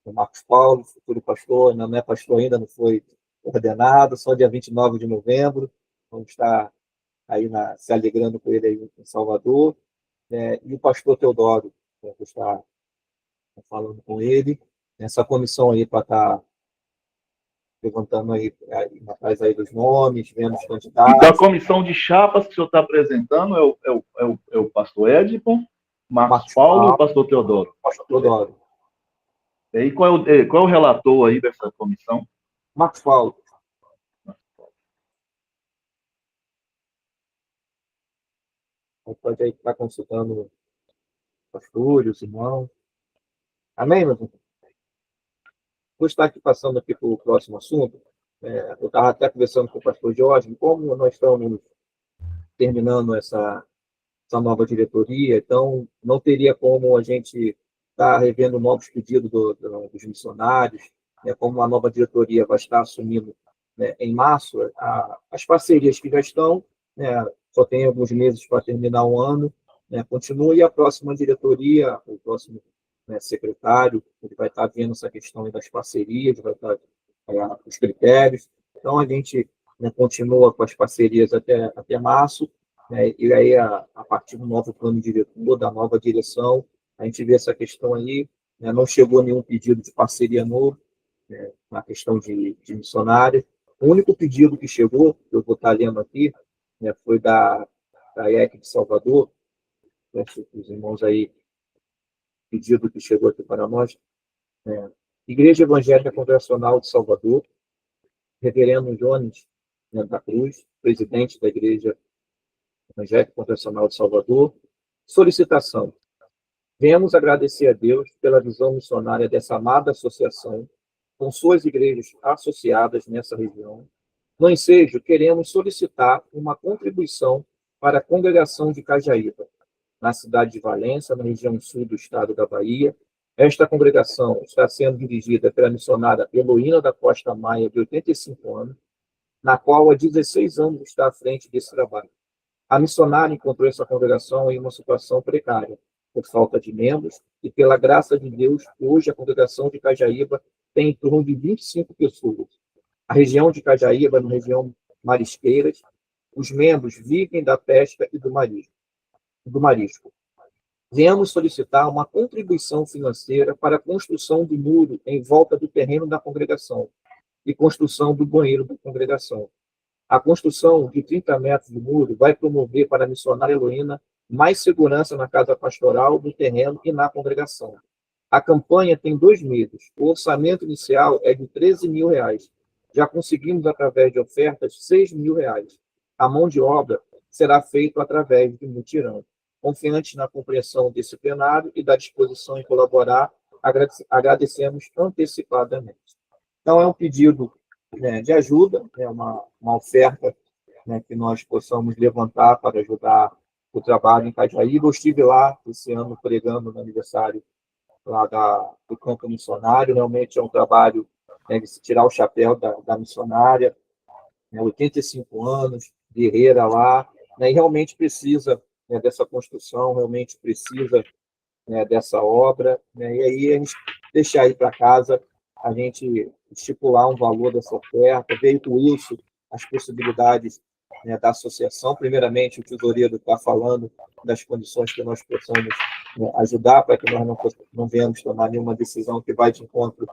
o Marcos Paulo, futuro pastor, ainda não é pastor ainda, não foi ordenado, só dia 29 de novembro, vamos estar aí se alegrando com ele aí em Salvador, e o pastor Teodoro, vou estar falando com ele, essa comissão aí para estar levantando aí atrás aí dos nomes, vendo os candidatos. Então, a comissão de chapas que o senhor está apresentando é o pastor Édipo, Marcos Paulo e o pastor Teodoro. Pastor Teodoro. E qual é o relator aí dessa comissão? Marcos Paulo. Pode aí estar consultando os pastores, os irmãos. Amém, meu irmão? Vou estar aqui passando aqui para o próximo assunto. Eu estava até conversando com o pastor Jorge, como nós estamos terminando essa nova diretoria, então não teria como a gente estar revendo novos pedidos dos missionários, como a nova diretoria vai estar assumindo, em março, as parcerias que já estão, só tem alguns meses para terminar um ano, continua, e a próxima diretoria, o próximo secretário, ele vai estar vendo essa questão das parcerias, vai estar os critérios. Então, a gente continua com as parcerias até março, e aí, a partir do novo plano diretor, da nova direção, a gente vê essa questão aí, não chegou nenhum pedido de parceria novo, na questão de missionários. O único pedido que chegou, que eu vou estar lendo aqui, foi da IEC de Salvador, os irmãos aí, pedido que chegou aqui para nós, Igreja Evangélica Congregacional de Salvador, Reverendo Jones da Cruz, presidente da Igreja Evangélica Congregacional de Salvador, solicitação. Venhamos agradecer a Deus pela visão missionária dessa amada associação, com suas igrejas associadas nessa região. No ensejo, queremos solicitar uma contribuição para a congregação de Cajaíba, na cidade de Valença, na região sul do estado da Bahia. Esta congregação está sendo dirigida pela missionária Heloína da Costa Maia, de 85 anos, na qual há 16 anos está à frente desse trabalho. A missionária encontrou essa congregação em uma situação precária, por falta de membros, e pela graça de Deus, hoje a congregação de Cajaíba tem em torno de 25 pessoas. A região de Cajaíba é uma região marisqueiras, os membros vivem da pesca e do marisco. Viemos solicitar uma contribuição financeira para a construção do muro em volta do terreno da congregação e construção do banheiro da congregação. A construção de 30 metros de muro vai promover para a missionária Heloína mais segurança na casa pastoral, no terreno e na congregação. A campanha tem 2 meses. O orçamento inicial é de R$13.000. Já conseguimos, através de ofertas, R$6.000. A mão de obra será feita através de mutirão. Confiantes na compreensão desse plenário e da disposição em colaborar, agradecemos antecipadamente. Então, é um pedido de ajuda, uma oferta que nós possamos levantar para ajudar o trabalho em Cajaíba. Eu estive lá esse ano pregando no aniversário lá do campo missionário. Realmente é um trabalho de se tirar o chapéu da missionária, 85 anos, guerreira lá, e realmente precisa dessa construção, realmente precisa dessa obra, e aí a gente deixar aí para casa, a gente estipular um valor dessa oferta, ver com isso as possibilidades da associação. Primeiramente, o tesoureiro está falando das condições que nós possamos ajudar, para que nós não venhamos tomar nenhuma decisão que vai de encontro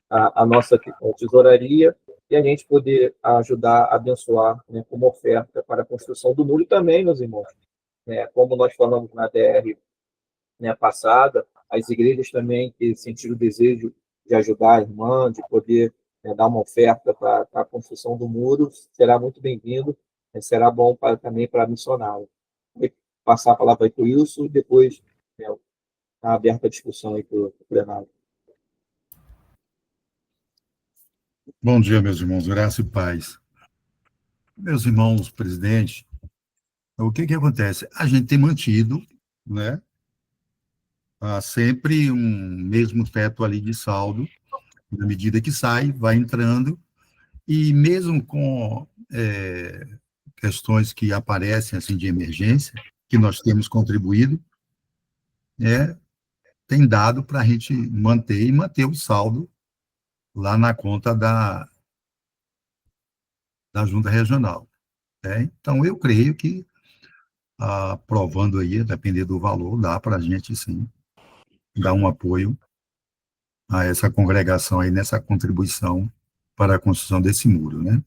à nossa tesouraria, e a gente poder ajudar, abençoar como oferta para a construção do muro. E também, meus irmãos, como nós falamos na DR passada, as igrejas também que sentiram o desejo de ajudar a irmã, de poder dar uma oferta para a construção do muro, será muito bem-vindo, será bom também para missionário. Vou passar a palavra para o Wilson e depois está aberta a discussão aí para o plenário. Bom dia, meus irmãos, graça e paz. Meus irmãos, presidente, o que acontece? A gente tem mantido, sempre um mesmo teto ali de saldo, na medida que sai, vai entrando, e mesmo com questões que aparecem assim de emergência, que nós temos contribuído, tem dado para a gente manter o saldo lá na conta da Junta Regional. Então, eu creio que, aprovando aí, a depender do valor, dá para a gente, sim, dar um apoio a essa congregação aí, nessa contribuição para a construção desse muro, né?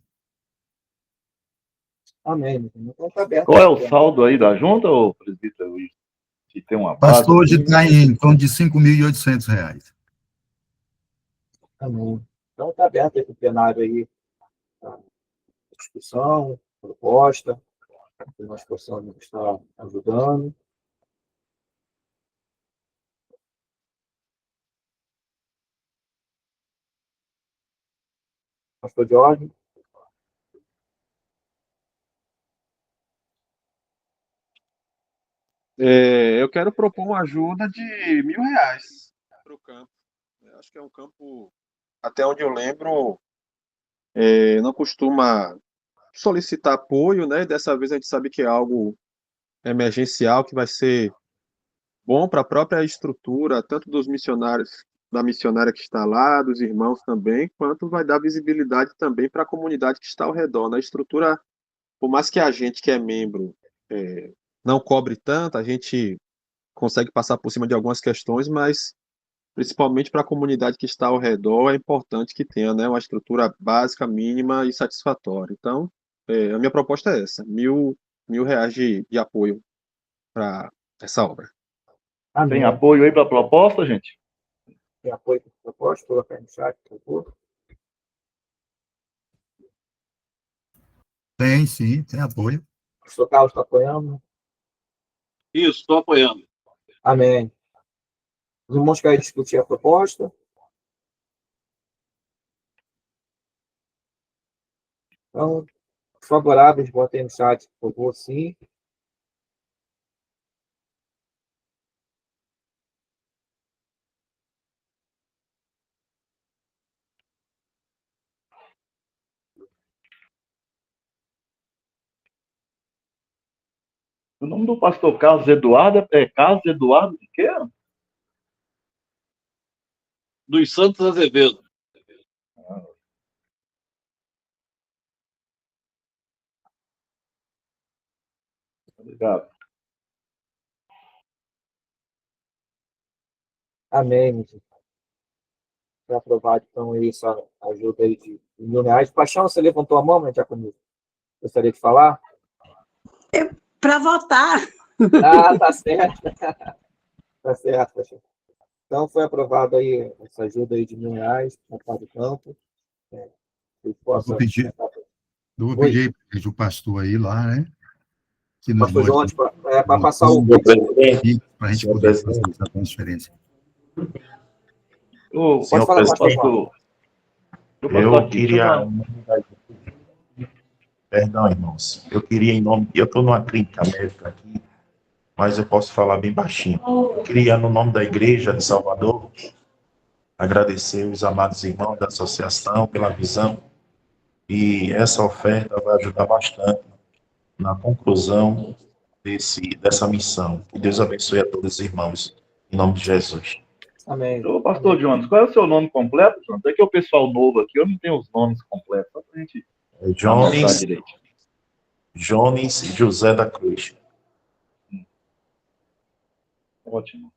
Amém. Então, tá aberto. Qual é o saldo aí da junta, ô presbítero Luiz? Que tem uma base? Pastor, hoje está em torno de R$ 5.800. Amém. Então, está aberto aí para o plenário aí, a discussão, proposta, que nós possamos estar ajudando. Pastor Jorge. Eu quero propor uma ajuda de R$ 1.000 para o campo. Eu acho que é um campo, até onde eu lembro, não costuma solicitar apoio, né? Dessa vez a gente sabe que é algo emergencial, que vai ser bom para a própria estrutura, tanto dos missionários, da missionária que está lá, dos irmãos também, quanto vai dar visibilidade também para a comunidade que está ao redor. Na estrutura, por mais que a gente que é membro não cobre tanto, a gente consegue passar por cima de algumas questões, mas principalmente para a comunidade que está ao redor, é importante que tenha, né, uma estrutura básica, mínima e satisfatória. Então, a minha proposta é essa, R$ 1.000 de apoio para essa obra. Amém. Tem apoio aí para a proposta, gente? Tem apoio para a proposta? Colocar aí no chat, por favor. Tem, sim, tem apoio. O pastor Carlos está apoiando? Isso, estou apoiando. Amém. Os irmãos querem discutir a proposta? Então, favoráveis, botem no chat, por favor, sim. O nome do pastor Carlos Eduardo é Carlos Eduardo de quê? Dos Santos Azevedo. Obrigado. Amém. Foi aprovado, então, essa ajuda aí de R$ 1.000. Paixão, você levantou a mão, né, Diaconia? Gostaria de falar? Para votar. Ah, tá certo. Tá certo, Paixão. Então, foi aprovado aí essa ajuda aí de R$ 1.000 para cada campo. Eu vou pedir para o pastor aí lá, né? Que nos Pastor João, para passar o para a gente poder fazer essa transferência. Pode falar, pastor. Eu queria... Perdão, irmãos. Eu queria, em nome... Eu estou numa clínica médica aqui, mas eu posso falar bem baixinho. Eu queria, no nome da Igreja de Salvador, agradecer os amados irmãos da associação pela visão, e essa oferta vai ajudar bastante na conclusão dessa missão. Que Deus abençoe a todos os irmãos, em nome de Jesus. Amém. Ô, pastor Jones, qual é o seu nome completo, Jones? É que é o pessoal novo aqui, eu não tenho os nomes completos, só pra gente anotar direito. Jones José da Cruz. Ótimo.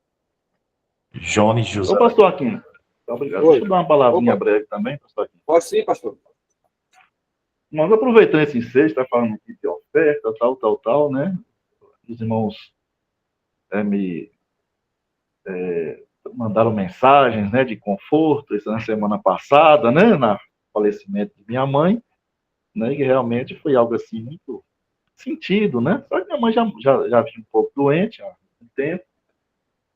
Jones José. Ô, pastor Aquino, obrigado. Oi. Deixa eu dar uma palavrinha breve também, pastor Aquino. Pode sim, pastor. Mas aproveitando esse ensejo, está falando aqui de oferta, tal, né? Os irmãos me mandaram mensagens, né, de conforto, isso na semana passada, né, no falecimento de minha mãe, né, que realmente foi algo assim muito sentido, né? Só que minha mãe já vinha um pouco doente há um tempo,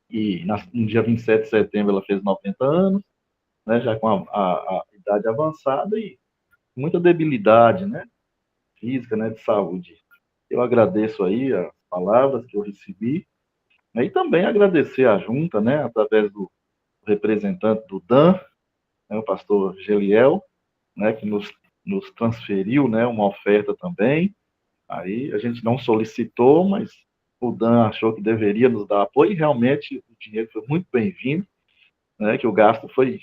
e no dia 27 de setembro ela fez 90 anos, né, já com a idade avançada e muita debilidade, né, física, né, de saúde. Eu agradeço aí as palavras que eu recebi, né, e também agradecer à junta, né, através do representante do DAN, né, o pastor Geliel, né, que nos transferiu, né, uma oferta também, Aí a gente não solicitou, mas o Dan achou que deveria nos dar apoio, e realmente o dinheiro foi muito bem-vindo, né, que o gasto foi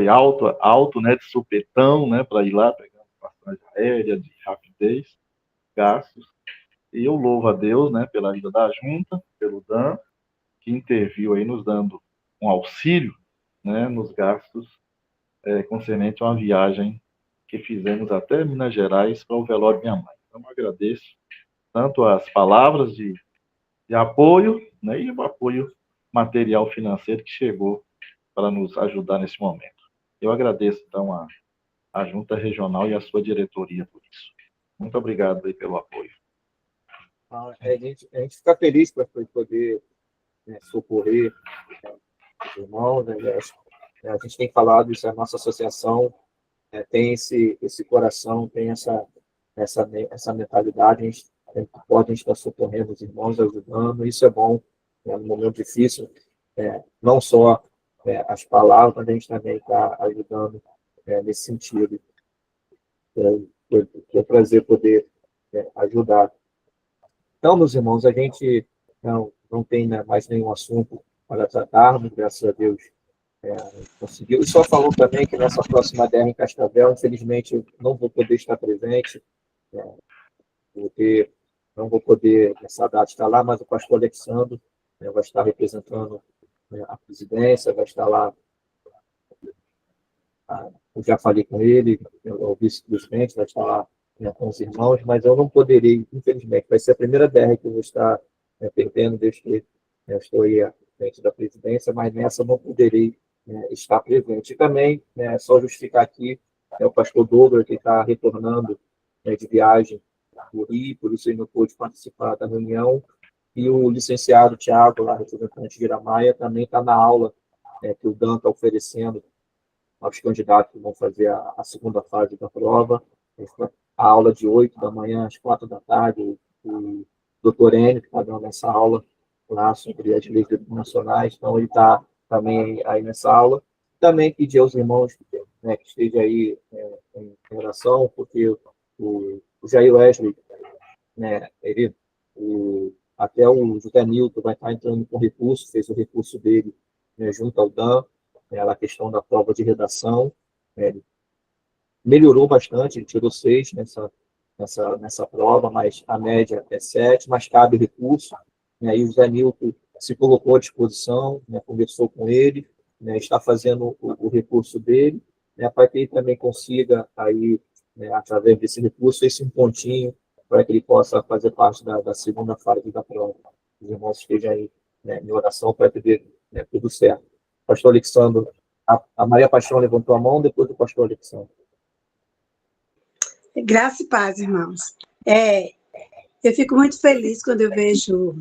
alto, né, de supetão, né, para ir lá pegar passagem aérea, de rapidez, gastos. E eu louvo a Deus, né, pela ajuda da junta, pelo Dan, que interviu aí nos dando um auxílio, né, nos gastos concernente a uma viagem que fizemos até Minas Gerais para o velório da minha mãe. Então, eu agradeço tanto as palavras de apoio, né, e o apoio material financeiro que chegou para nos ajudar nesse momento. Eu agradeço, então, a Junta Regional e a sua diretoria por isso. Muito obrigado aí pelo apoio. A gente fica feliz para poder, né, socorrer os irmãos. Né, a gente tem falado isso, a nossa associação tem esse coração, tem essa mentalidade, a gente pode estar socorrendo os irmãos, ajudando, isso é bom, né, no momento difícil, não só as palavras, mas a gente também está ajudando nesse sentido. É um prazer poder ajudar. Então, meus irmãos, a gente não tem, né, mais nenhum assunto para tratarmos, graças a Deus conseguiu. E só falou também que nessa próxima DR em Cascavel, infelizmente, eu não vou poder estar presente, não vou poder, nessa data, estar lá, mas o pastor Alexandre vai estar representando a presidência, vai estar lá. Eu já falei com ele, o vice-presidente vai estar lá com os irmãos, mas eu não poderei, infelizmente. Vai ser a primeira DR que eu vou estar perdendo desde que eu estou aí à frente da presidência, mas nessa eu não poderei estar presente. E também, só justificar aqui, o pastor Douglas, que está retornando de viagem do Rio, por isso ele não pôde participar da reunião, e o licenciado Tiago, lá, representante de Iramaia, também está na aula que o Dan está oferecendo aos candidatos que vão fazer a segunda fase da prova. A aula de 8 da manhã às 4 da tarde, o doutor Enio, que está dando essa aula lá sobre as leis nacionais, então ele está também aí nessa aula. Também pedir aos irmãos que estejam aí em oração, porque o Jair Wesley, até o José Nilton vai estar entrando com recurso, fez o recurso dele junto ao Dan, a questão da prova de redação, melhorou bastante, ele tirou 6 nessa prova, mas a média é 7, mas cabe recurso, e o José Nilton se colocou à disposição, conversou com ele, está fazendo o recurso dele, para que ele também consiga, aí, através desse recurso, esse pontinho, para que ele possa fazer parte da segunda fase da prova. Os irmãos estejam aí em oração para ter tudo certo. Pastor Alexandre, a Maria Paixão levantou a mão, depois do pastor Alexandre. Graça e paz, irmãos. Eu fico muito feliz quando eu vejo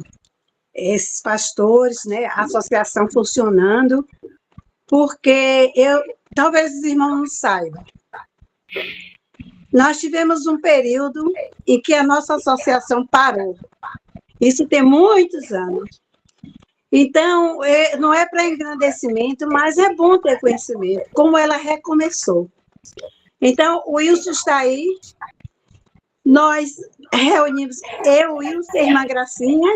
esses pastores, a associação funcionando, porque talvez os irmãos não saibam. Nós tivemos um período em que a nossa associação parou. Isso tem muitos anos. Então, não é para engrandecimento, mas é bom ter conhecimento, como ela recomeçou. Então, o Wilson está aí, nós reunimos eu, Wilson, a irmã Gracinha,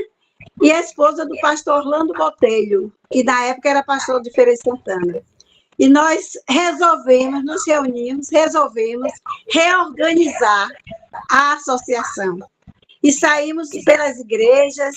e a esposa do pastor Orlando Botelho, que na época era pastor de Feira de Santana. E nós nos reunimos, resolvemos reorganizar a associação. E saímos pelas igrejas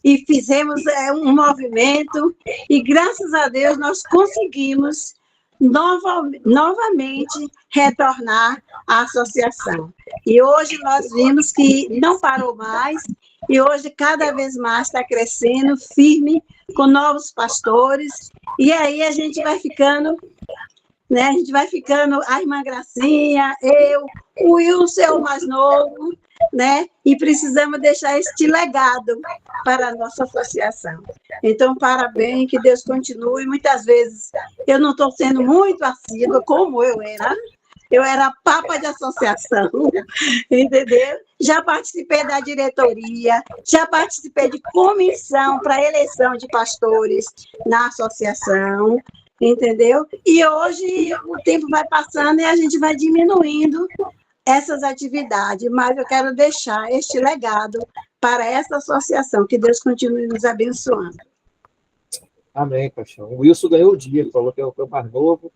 e fizemos um movimento, e graças a Deus nós conseguimos novamente retornar à associação. E hoje nós vimos que não parou mais, e hoje cada vez mais está crescendo, firme, com novos pastores, e aí a gente vai ficando, a irmã Gracinha, eu, o Wilson é o mais novo, e precisamos deixar este legado para a nossa associação. Então, parabéns, que Deus continue. Muitas vezes eu não estou sendo muito assídua como eu era papa de associação, entendeu? Já participei da diretoria, já participei de comissão para eleição de pastores na associação, entendeu? E hoje o tempo vai passando e a gente vai diminuindo essas atividades, mas eu quero deixar este legado para essa associação. Que Deus continue nos abençoando. Amém, paixão. O Wilson ganhou o dia, ele falou que é o mais novo,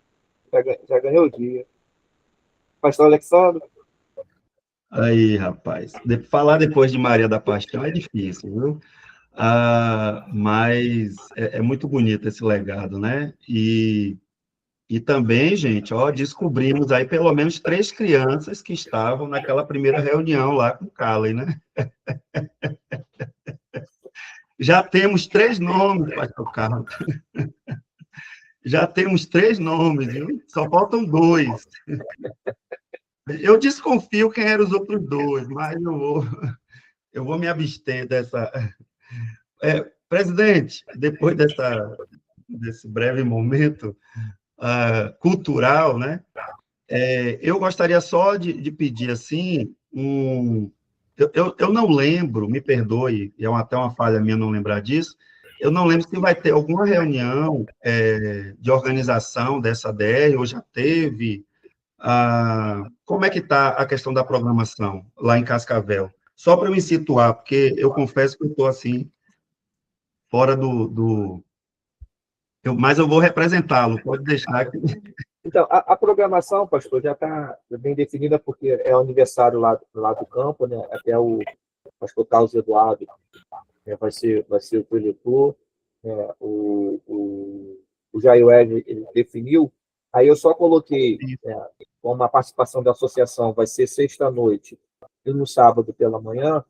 já ganhou o dia. Pastor Alexandre? Aí, rapaz, falar depois de Maria da Paixão é difícil, viu? Mas é muito bonito esse legado, né? E também, gente, ó, descobrimos aí pelo menos 3 crianças que estavam naquela primeira reunião lá com o Calen, né? Já temos 3 nomes, pastor Carlos. Já temos 3 nomes, viu? Só faltam 2. Eu desconfio quem eram os outros 2, mas eu vou me abster dessa... presidente, depois desse breve momento cultural, né? Eu gostaria só de pedir, assim, eu não lembro, me perdoe, é até uma falha minha não lembrar disso, eu não lembro se vai ter alguma reunião de organização dessa ADR, ou já teve. Como é que está a questão da programação lá em Cascavel? Só para eu me situar, porque eu confesso que eu estou, assim, fora mas eu vou representá-lo, pode deixar. Então, a programação, pastor, já está bem definida, porque é o aniversário lá do campo, né? Até o pastor Carlos Eduardo vai ser o preletor, o Jair ele definiu. Aí eu só coloquei, como a participação da associação vai ser sexta-noite e no sábado pela manhã,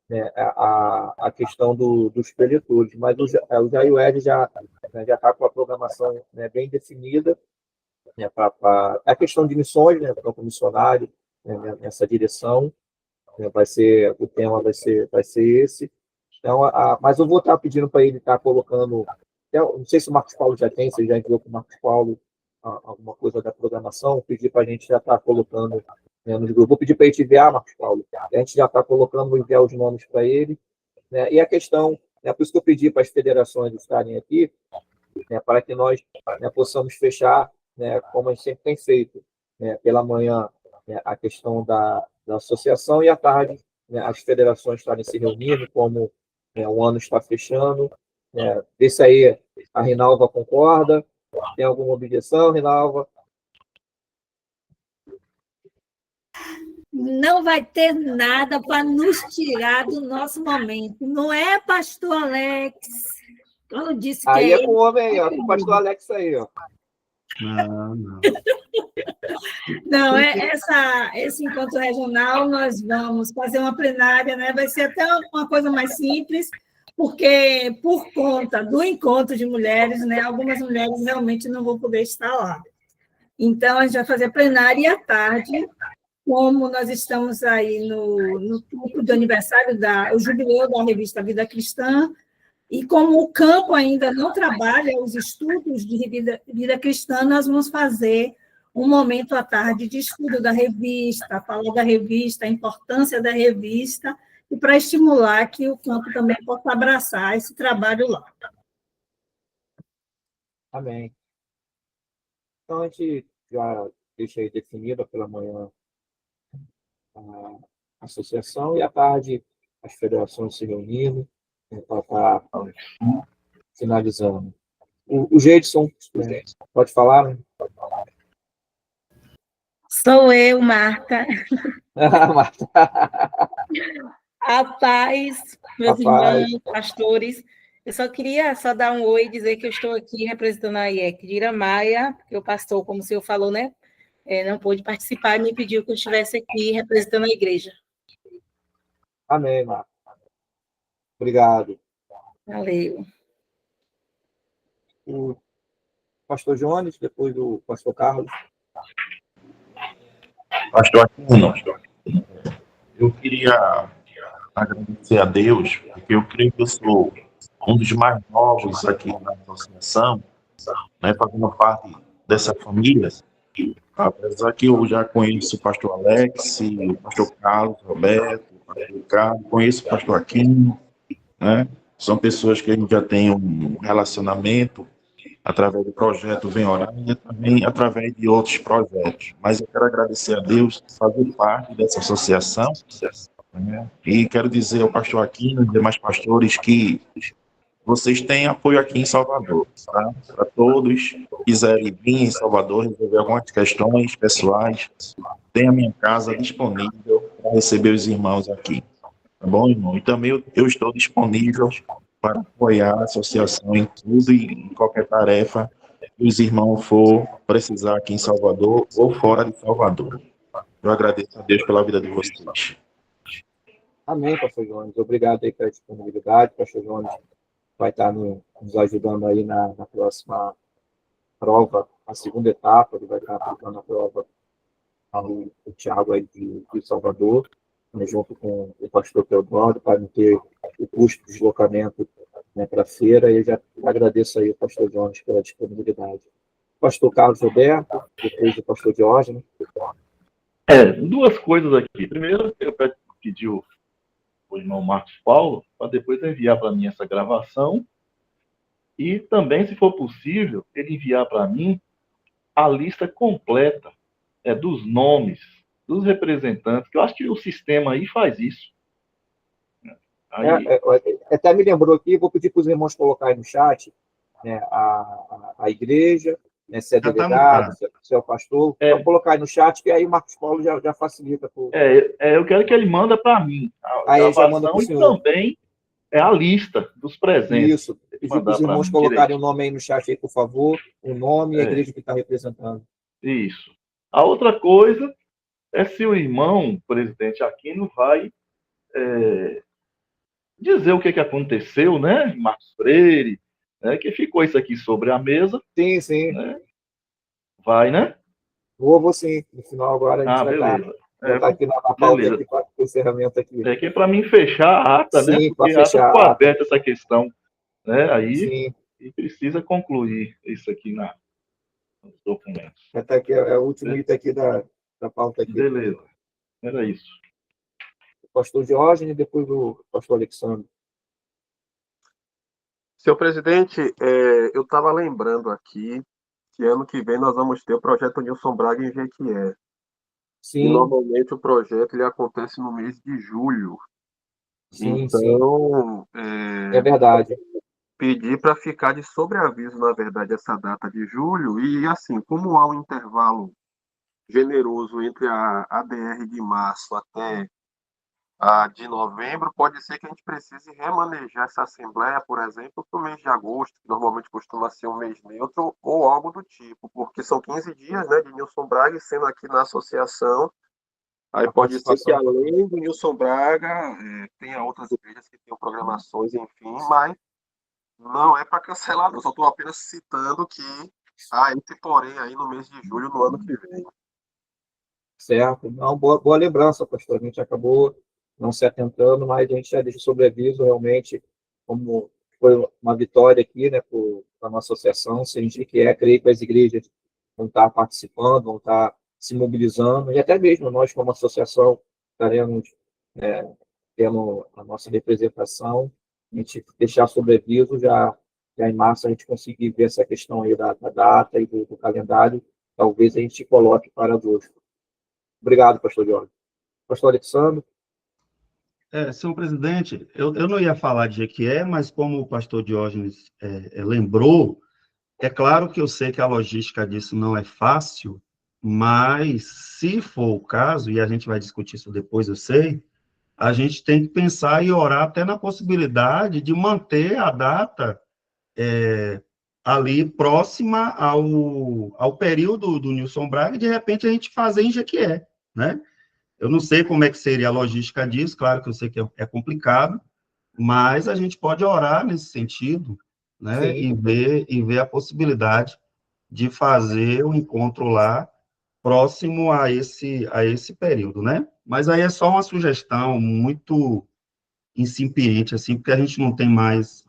né, a questão dos preletores, mas o Jair já está com a programação, né, bem definida, né, para a questão de missões, né, para o missionário, né, nessa direção, né, o tema vai ser esse. Então, mas eu vou estar pedindo para ele estar colocando, não sei se o Marcos Paulo já tem, se ele já enviou para o Marcos Paulo alguma coisa da programação, pedir para a gente já estar colocando, né, nos grupos. Vou pedir para ele te enviar, Marcos Paulo, a gente já está colocando, vou enviar os nomes para ele, né, e a questão, né, por isso que eu pedi para as federações estarem aqui, né, para que nós, né, possamos fechar, né, como a gente sempre tem feito, né, pela manhã, né, a questão da associação, e à tarde, né, as federações estarem se reunindo, como, né, o ano está fechando, né, ver se aí a Rinalva concorda. Tem alguma objeção, Rinalva? Não vai ter nada para nos tirar do nosso momento. Não é, pastor Alex? Quando disse que aí é com o homem aí, ó, com o pastor Alex aí, ó. Não. Não, esse encontro regional, nós vamos fazer uma plenária, né? Vai ser até uma coisa mais simples, porque por conta do encontro de mulheres, né, algumas mulheres realmente não vão poder estar lá. Então, a gente vai fazer a plenária e à tarde, como nós estamos aí no tempo do aniversário, o jubileu da revista Vida Cristã, e como o campo ainda não trabalha os estudos de vida cristã, nós vamos fazer um momento à tarde de estudo da revista, falar da revista, a importância da revista, e para estimular que o campo também possa abraçar esse trabalho lá. Amém. Então, a gente já deixa aí definida pela manhã a associação, e à tarde as federações se reunindo, né, para estar finalizando. O Gedson, pode falar? Né? Sou eu, Marta. Marta. A paz, meus irmãos, pastores. Eu só queria dar um oi e dizer que eu estou aqui representando a IEC de Iramaia, porque o pastor, como o senhor falou, né, não pôde participar e me pediu que eu estivesse aqui representando a igreja. Amém, Marta. Obrigado. Valeu. O pastor Jones, depois do pastor Carlos. Pastor Aquino, eu queria agradecer a Deus, porque eu creio que eu sou um dos mais novos aqui na associação, né, fazendo parte dessa família, apesar que eu já conheço o pastor Alex, o pastor Carlos, Roberto, o pastor Ricardo, conheço o pastor Aquino, né, são pessoas que a gente já tem um relacionamento, através do projeto Vem Orar e também através de outros projetos. Mas eu quero agradecer a Deus por fazer parte dessa associação, né? E quero dizer ao pastor Aquino e demais pastores que vocês têm apoio aqui em Salvador, tá? Para todos que quiserem vir em Salvador resolver algumas questões pessoais, tem a minha casa disponível para receber os irmãos aqui. Tá bom, irmão? E também eu estou disponível para apoiar a associação em tudo e em qualquer tarefa que os irmãos for precisar aqui em Salvador ou fora de Salvador. Eu agradeço a Deus pela vida de vocês. Amém, pastor Jones. Obrigado aí pela disponibilidade. Pastor Jones vai estar nos ajudando aí na próxima prova, a segunda etapa, ele vai estar aplicando a prova ao Tiago aí de Salvador, junto com o pastor Teodoro, para não ter o custo de deslocamento, né, para a feira, e eu já agradeço aí o pastor Jones pela disponibilidade. Pastor Carlos Roberto, depois o pastor Diógenes. Duas coisas aqui. Primeiro, eu pedi o irmão Marcos Paulo para depois enviar para mim essa gravação e também, se for possível, ele enviar para mim a lista completa dos nomes dos representantes, que eu acho que o sistema aí faz isso. Aí... até me lembrou aqui, vou pedir para os irmãos colocarem no chat, né, a igreja, né, se é delegado, se é o pastor, então colocar aí no chat, que aí o Marcos Paulo já facilita. Eu quero que ele manda para mim a gravação e também a lista dos presentes. Isso, pedir para os irmãos colocarem o nome aí no chat, aí, por favor, o nome e a igreja que está representando. Isso. A outra coisa é se o irmão, presidente Aquino, vai dizer o que aconteceu, né, Marcos Freire, né, que ficou isso aqui sobre a mesa. Sim, sim. Né? Vai, né? Vou sim. No final agora a gente vai estar aqui na pauta aqui para o encerramento aqui. É que para mim fechar a ata, sim, né? Porque a ata ficou aberta essa questão, né? Aí sim. E precisa concluir isso aqui nos documentos. Até aqui é o último item aqui da pauta aqui. Beleza. Era isso. O pastor Diógenes e depois o pastor Alexandre. Senhor presidente, eu estava lembrando aqui que ano que vem nós vamos ter o projeto Nilson Braga em Jequié. Sim. E normalmente o projeto ele acontece no mês de julho. Sim, então, é verdade. Pedir para ficar de sobreaviso, na verdade, essa data de julho, e assim, como há um intervalo generoso entre a ADR de março até a de novembro, pode ser que a gente precise remanejar essa assembleia, por exemplo, para o mês de agosto, que normalmente costuma ser um mês neutro, ou algo do tipo, porque são 15 dias, né, de Nilson Braga, sendo aqui na associação, aí pode ser que além do Nilson Braga, tenha outras igrejas que tenham programações, enfim, mas não é para cancelar, eu só estou apenas citando que há esse porém aí no mês de julho do ano que vem. Certo. Não, boa lembrança, pastor. A gente acabou não se atentando, mas a gente já deixa sobreaviso realmente, como foi uma vitória aqui, né, para a nossa associação. Se a gente quer, creio que as igrejas vão estar participando, vão estar se mobilizando, e até mesmo nós, como associação, estaremos tendo a nossa representação. A gente deixar sobreaviso, já em março a gente conseguir ver essa questão aí da data e do calendário, talvez a gente coloque para agosto. Obrigado, pastor Diógenes. Pastor Alexandre. Senhor presidente, eu não ia falar de Jequié, mas como o pastor Diógenes lembrou, é claro que eu sei que a logística disso não é fácil, mas se for o caso, e a gente vai discutir isso depois, eu sei, a gente tem que pensar e orar até na possibilidade de manter a data ali próxima ao período do Nilson Braga, e de repente a gente fazer em Jequié, né? Eu não sei como é que seria a logística disso, claro que eu sei que é complicado, mas a gente pode orar nesse sentido, né? E ver a possibilidade de fazer o encontro lá próximo a esse período, né? Mas aí é só uma sugestão muito incipiente, assim, porque a gente não tem mais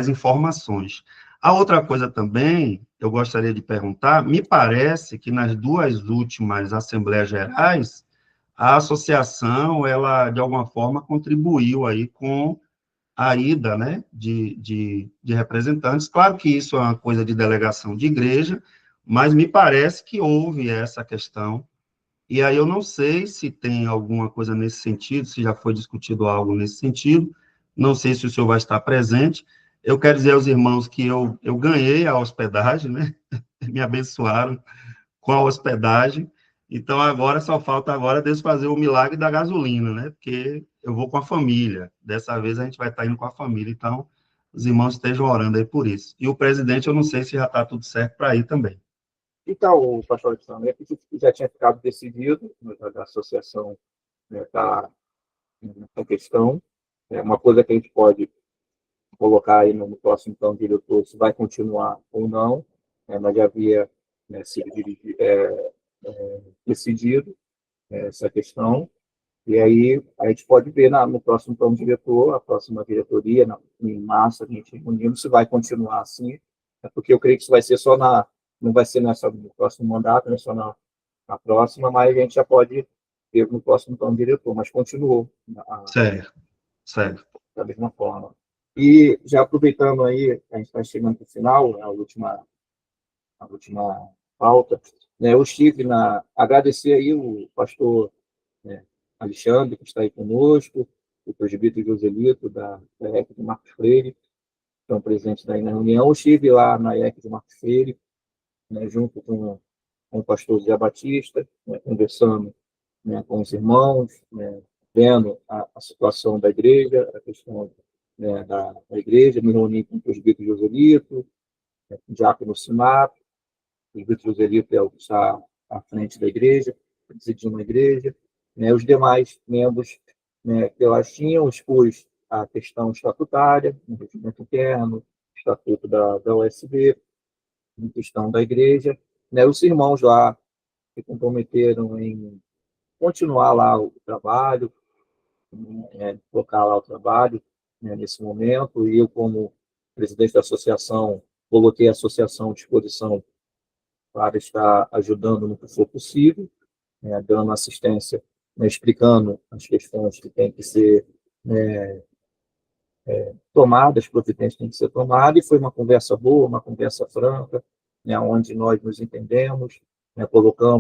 informações. A outra coisa também, eu gostaria de perguntar, me parece que nas duas últimas Assembleias Gerais, a associação, ela, de alguma forma, contribuiu aí com a ida, né, de representantes. Claro que isso é uma coisa de delegação de igreja, mas me parece que houve essa questão. E aí eu não sei se tem alguma coisa nesse sentido, se já foi discutido algo nesse sentido, não sei se o senhor vai estar presente. Eu quero dizer aos irmãos que eu ganhei a hospedagem, né? Me abençoaram com a hospedagem, então agora só falta agora Deus fazer o milagre da gasolina, né? Porque eu vou com a família, dessa vez a gente vai estar indo com a família, então os irmãos estejam orando aí por isso. E o presidente, eu não sei se já está tudo certo para ir também. Então, pastor Alexandre, que já tinha ficado decidido, né, da associação está em questão. É uma coisa que a gente pode colocar aí no próximo plano diretor, se vai continuar ou não, mas já havia, né, sido decidido essa questão. E aí a gente pode ver no próximo plano diretor, a próxima diretoria, em março, a gente reunindo, se vai continuar assim, porque eu creio que isso vai ser não vai ser no próximo mandato, não é só na próxima, mas a gente já pode ver no próximo plano diretor, mas continuou Certo. da mesma forma. E já aproveitando aí, a gente está chegando para o final, a última pauta, né, eu estive agradecer aí o pastor, né, Alexandre, que está aí conosco, o presbítero Joselito, da IEC de Marcos Freire, que estão presentes aí na reunião. Eu estive lá na IEC de Marcos Freire, né, junto com o pastor Zé Batista, né, conversando, né, com os irmãos, né, vendo a situação da igreja, a questão, né, da igreja, me reuni com o presbítero Joselito, né, com o diácono Simato, o presbítero Joselito é o que está à frente da igreja, presidindo a igreja, né, os demais membros, né, que elas tinham, expus a questão estatutária, o regimento interno, estatuto da USB, a questão da igreja, né, os irmãos lá se comprometeram em continuar lá o trabalho, né, colocar lá o trabalho, né, nesse momento, e eu, como presidente da associação, coloquei a associação à disposição para estar ajudando no que for possível, né, dando assistência, né, explicando as questões que têm que ser, né, tomadas, providências que têm que ser tomadas, e foi uma conversa boa, uma conversa franca, né, onde nós nos entendemos, né,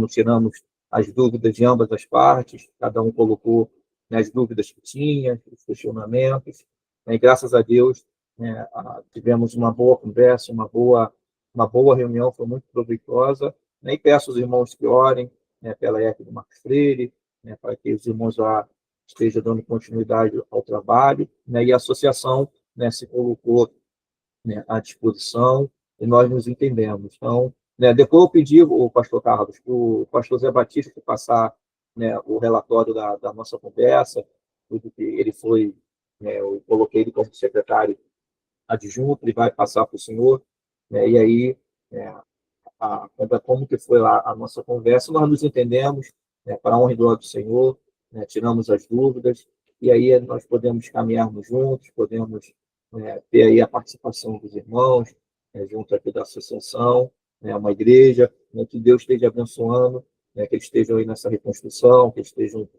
tiramos as dúvidas de ambas as partes, cada um colocou, né, as dúvidas que tinha, os questionamentos, né, e graças a Deus, né, tivemos uma boa conversa, uma boa reunião, foi muito proveitosa, né, e peço aos irmãos que orem, né, pela IEC do Marcos Freire, né, para que os irmãos lá estejam dando continuidade ao trabalho, né, e a associação, né, se colocou, né, à disposição, e nós nos entendemos. Então, né, depois eu pedi o pastor Carlos, o pastor Zé Batista, passar, né, o relatório da nossa conversa, tudo que ele foi, né, eu coloquei ele como secretário adjunto, ele vai passar para o senhor, né, e aí, né, como que foi lá a nossa conversa, nós nos entendemos, né, para a honra e glória do Senhor, né, tiramos as dúvidas, e aí nós podemos caminharmos juntos, podemos, né, ter aí a participação dos irmãos, né, junto aqui da associação, né, uma igreja, né, que Deus esteja abençoando, né, que eles estejam aí nessa reconstrução, que eles estejam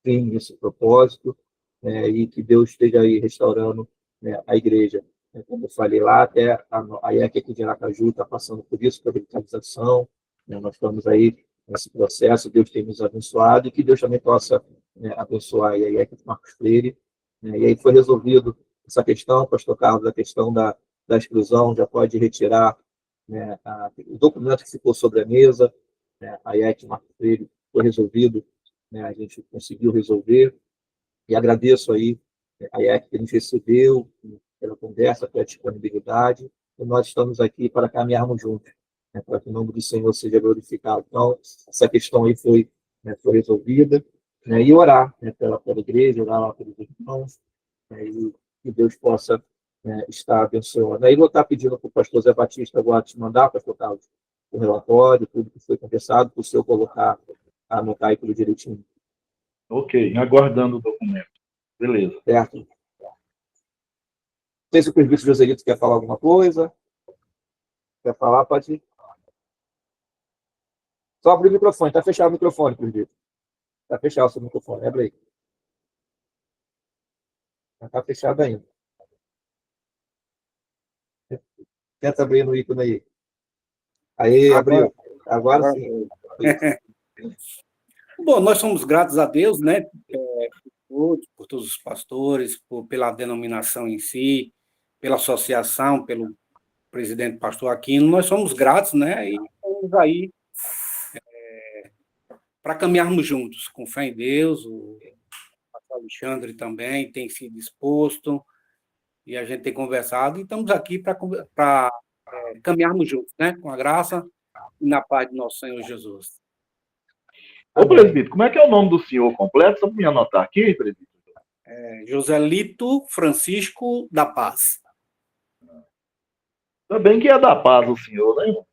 firmes nesse propósito, né, e que Deus esteja aí restaurando, né, a igreja. Como eu falei lá, até a IEC aqui de Aracaju está passando por isso, por revitalização, né, nós estamos aí nesse processo, Deus tem nos abençoado, e que Deus também possa, né, abençoar a IEC de Marcos Freire, né, e aí foi resolvido essa questão, pastor Carlos, a questão da exclusão, já pode retirar, né, o documento que ficou sobre a mesa, né, a IEC de Marcos Freire foi resolvido, né, a gente conseguiu resolver, e agradeço aí a IEC que nos recebeu, pela conversa, pela disponibilidade, e nós estamos aqui para caminharmos juntos, né, para que o nome do Senhor seja glorificado. Então, essa questão aí foi, né, foi resolvida, né, e orar, né, pela igreja, orar lá pelos irmãos, né, e que Deus possa, né, estar abençoando. Aí vou estar pedindo para o pastor Zé Batista agora te mandar, pastor Carlos, o relatório, tudo que foi conversado, para o senhor anotar aí tudo direitinho. Ok, aguardando o documento. Beleza. Certo. Não sei se o presbítero Joselito quer falar alguma coisa. Quer falar? Pode ir. Só abrir o microfone. Está fechado o microfone, presbítero. Está fechado o seu microfone. Abre aí. Está fechado ainda. Tenta abrir no ícone aí. Aí, abriu. Agora sim. Bom, nós somos gratos a Deus, né, por todos os pastores, pela denominação em si, pela associação, pelo presidente pastor Aquino. Nós somos gratos, né, e estamos aí para caminharmos juntos, com fé em Deus. O pastor Alexandre também tem se disposto, e a gente tem conversado, e estamos aqui para caminharmos juntos, né, com a graça e na paz de nosso Senhor Jesus. Ô, presbítero, como é que é o nome do senhor completo? Só para me anotar aqui, presbítero. Joselito Francisco da Paz. Também que é da paz o senhor, né, irmão?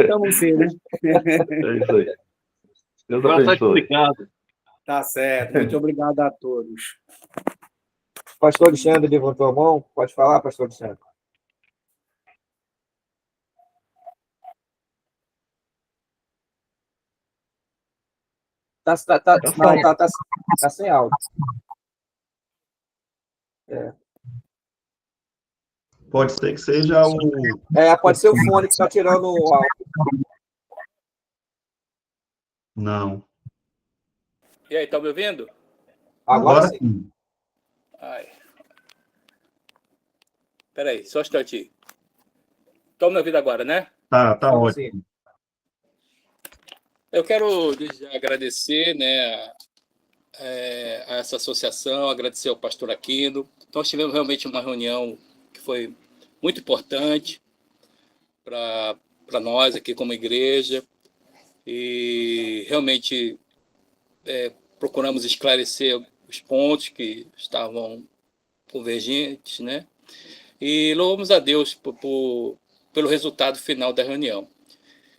Estamos sim, né? É isso aí. Deus Bastante abençoe. obrigado. Tá certo. Muito obrigado a todos. Pastor Alexandre levantou a mão. Pode falar, pastor Alexandre. Tá sem áudio. Pode ser que seja o. Pode ser o fone que está tirando o áudio. Não. E aí, tá me ouvindo? Agora sim. Ai. Peraí, só um instantinho. Estão me ouvindo agora, né? Tá ótimo. Eu quero agradecer, né, a essa associação, agradecer ao pastor Aquino. Nós tivemos realmente uma reunião que foi muito importante para nós aqui como igreja, e realmente procuramos esclarecer os pontos que estavam convergentes, né? E louvamos a Deus pelo resultado final da reunião.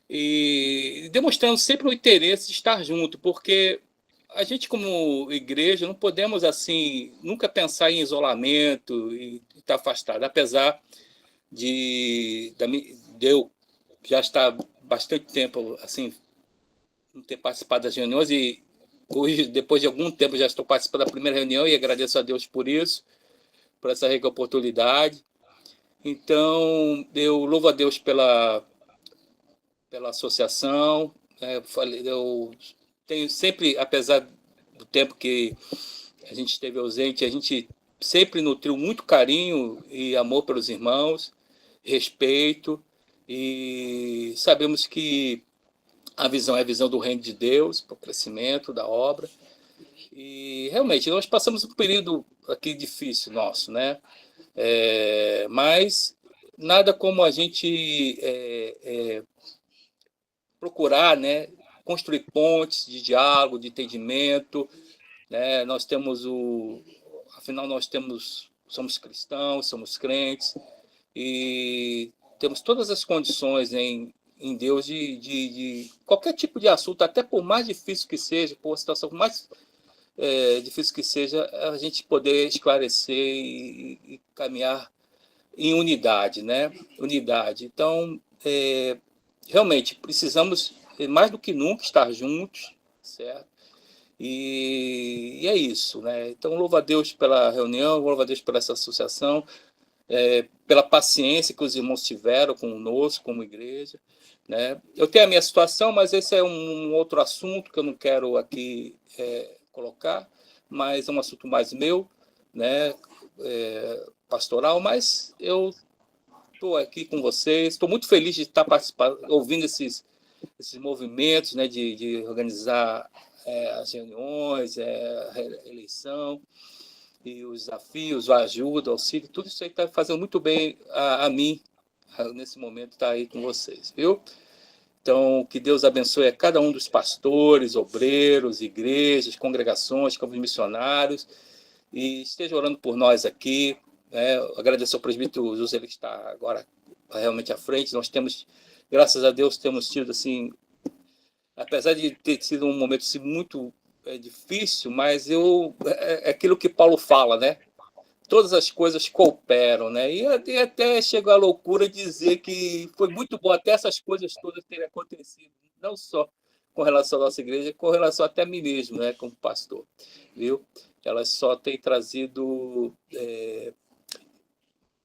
E demonstrando sempre o interesse de estar junto, porque a gente, como igreja, não podemos, assim, nunca pensar em isolamento e estar afastado, apesar de eu já estar bastante tempo, assim, não ter participado das reuniões, e hoje, depois de algum tempo, já estou participando da primeira reunião e agradeço a Deus por isso, por essa rica oportunidade. Então, eu louvo a Deus pela associação. Eu tenho sempre, apesar do tempo que a gente esteve ausente, a gente sempre nutriu muito carinho e amor pelos irmãos, respeito, e sabemos que a visão é a visão do reino de Deus, para o crescimento da obra. E realmente nós passamos um período aqui difícil nosso, né? Mas nada como a gente procurar, né, construir pontes de diálogo, de entendimento, né? Nós temos afinal nós somos cristãos, somos crentes, e temos todas as condições em Deus de qualquer tipo de assunto, até por mais difícil que seja, por uma situação mais difícil que seja, a gente poder esclarecer e caminhar em unidade, né? Unidade. Então, realmente, precisamos, mais do que nunca, estar juntos, certo? E é isso, né? Então, louvo a Deus pela reunião, louvo a Deus pela essa associação, pela paciência que os irmãos tiveram conosco, como igreja, né? Eu tenho a minha situação, mas esse é um outro assunto que eu não quero aqui colocar, mas é um assunto mais meu, né? Pastoral, mas eu estou aqui com vocês, estou muito feliz de estar participando, ouvindo esses movimentos, né, de organizar as reuniões, a eleição, e os desafios, a ajuda, o auxílio, tudo isso aí está fazendo muito bem a mim, nesse momento, estar aí com vocês, viu? Então, que Deus abençoe a cada um dos pastores, obreiros, igrejas, congregações, campos missionários, e esteja orando por nós aqui, né? Agradeço ao presbítero José, que está agora realmente à frente. Nós temos, graças a Deus, temos tido, assim, apesar de ter sido um momento assim, muito difícil, mas é aquilo que Paulo fala, né? Todas as coisas cooperam, né? E até chegou a loucura de dizer que foi muito bom até essas coisas todas terem acontecido, não só com relação à nossa igreja, com relação até a mim mesmo, né, como pastor, viu? Elas só têm trazido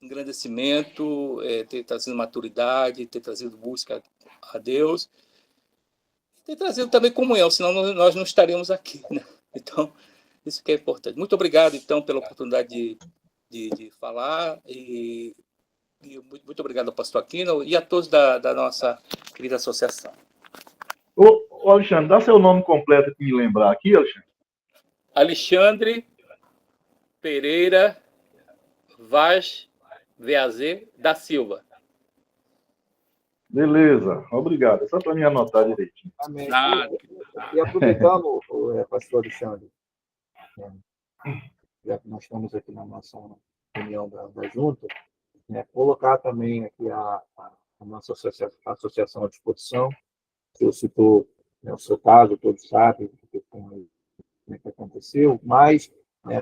engrandecimento, têm trazido maturidade, têm trazido busca a Deus, tem trazido também comunhão, senão nós não estaríamos aqui, né? Então, isso que é importante. Muito obrigado, então, pela oportunidade de falar e muito obrigado ao pastor Aquino e a todos da nossa querida associação. Ô, Alexandre, dá seu nome completo para me lembrar aqui, Alexandre. Alexandre Pereira Vaz Veazer da Silva. Beleza, obrigado. É só para me anotar direitinho. Amém. E aproveitando, pastor Alexandre, já que nós estamos aqui na nossa reunião da Junta, colocar também aqui a nossa associação à disposição. O senhor citou o seu caso, todos sabem o que aconteceu, mas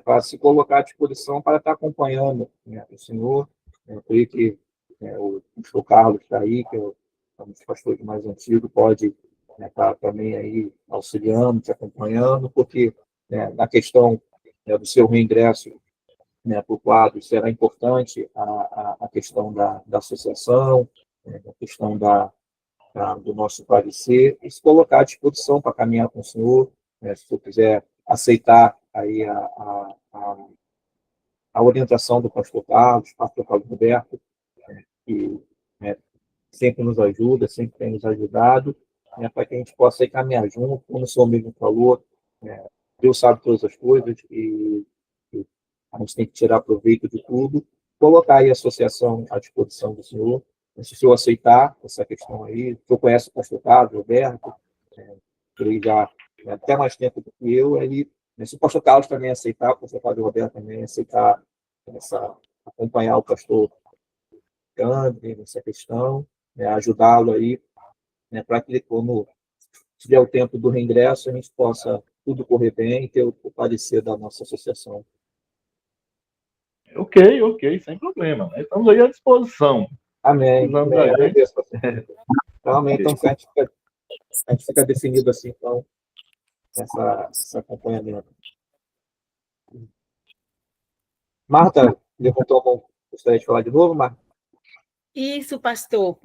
para se colocar à disposição para estar acompanhando o senhor. Eu creio que o pastor Carlos está aí, que é um dos pastores mais antigos, pode estar também aí auxiliando, te acompanhando, porque na questão do seu reingresso para o quadro será importante a questão da associação, a questão do nosso parecer, e se colocar à disposição para caminhar com o senhor, se o senhor quiser aceitar aí a orientação do pastor Carlos Roberto, que sempre nos ajuda, sempre tem nos ajudado, para que a gente possa ir caminhar junto, como o senhor mesmo falou, Deus sabe todas as coisas e a gente tem que tirar proveito de tudo, colocar aí a associação à disposição do senhor, se o senhor aceitar essa questão aí, o senhor conhece o pastor Carlos Roberto, ele já até mais tempo do que eu, aí, se o pastor Carlos também aceitar, o pastor Carlos Roberto também aceitar acompanhar o pastor André nessa questão, ajudá-lo aí, para que quando tiver o tempo do reingresso, a gente possa tudo correr bem e ter o parecer da nossa associação. Ok, sem problema. Estamos aí à disposição. Amém. Amém. Então, a gente fica definido assim, então, esse acompanhamento. Marta, levantou a mão. Gostaria de falar de novo, Marta? Isso, pastor.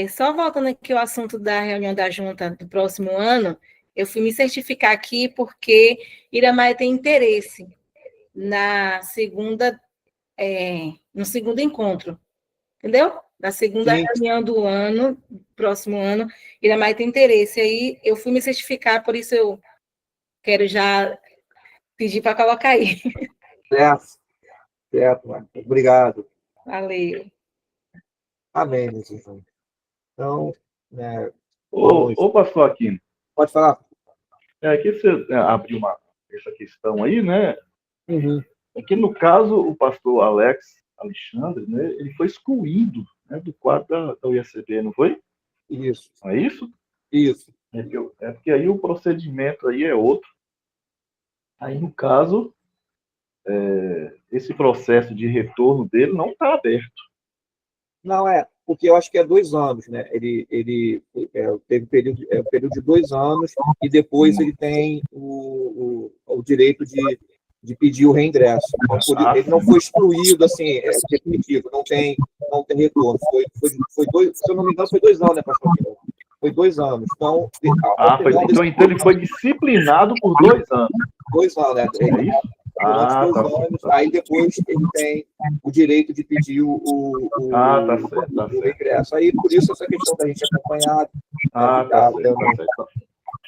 Só voltando aqui ao assunto da reunião da junta do próximo ano, eu fui me certificar aqui porque Iramaia tem interesse no segundo encontro, entendeu? Na segunda reunião do ano, próximo ano, Iramaia tem interesse. Aí eu fui me certificar, por isso eu quero já pedir para colocar aí. Certo, Marta. Obrigado. Valeu. Amém, meus irmãos. Então, Ô, pastor Aquino. Pode falar. Aqui você abriu essa questão aí, né? Uhum. Aqui, no caso, o pastor Alexandre, né, ele foi excluído, né, do quadro da UIACB, não foi? Isso. Não é isso? Isso. É porque aí o procedimento aí é outro. Aí, no caso, esse processo de retorno dele não está aberto. Não, porque eu acho que é 2 anos, né? Ele teve período de 2 anos e depois ele tem o direito de pedir o reingresso. Então, ele não foi excluído, assim, definitivo, não tem retorno. Foi 2, se eu não me engano, foi 2 anos, né, pastor? Foi 2 anos. Então, então ele foi disciplinado por 2 anos. 2 anos, né? É isso? Durante 2 anos, aí depois ele tem o direito de pedir o regresso. Aí, por isso, essa questão da gente acompanhar. Tá certo.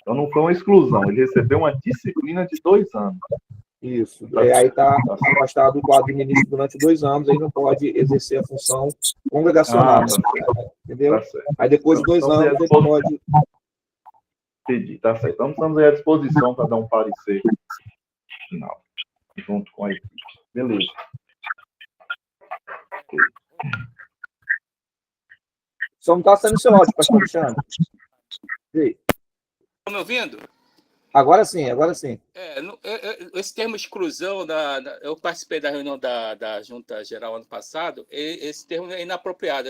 Então não foi uma exclusão, ele recebeu uma disciplina de 2 anos. Isso. Aí está afastado do quadro de ministro durante 2 anos, aí não pode exercer a função congregacional. Entendeu? Aí depois de 2 anos ele pode. Entendi, tá certo. Então estamos aí à disposição para dar um parecer final, junto com a equipe. Beleza. Só não está sendo seu áudio, pastor Alexandre. Estão me ouvindo? Agora sim. Esse termo exclusão, eu participei da reunião da Junta Geral ano passado, esse termo é inapropriado,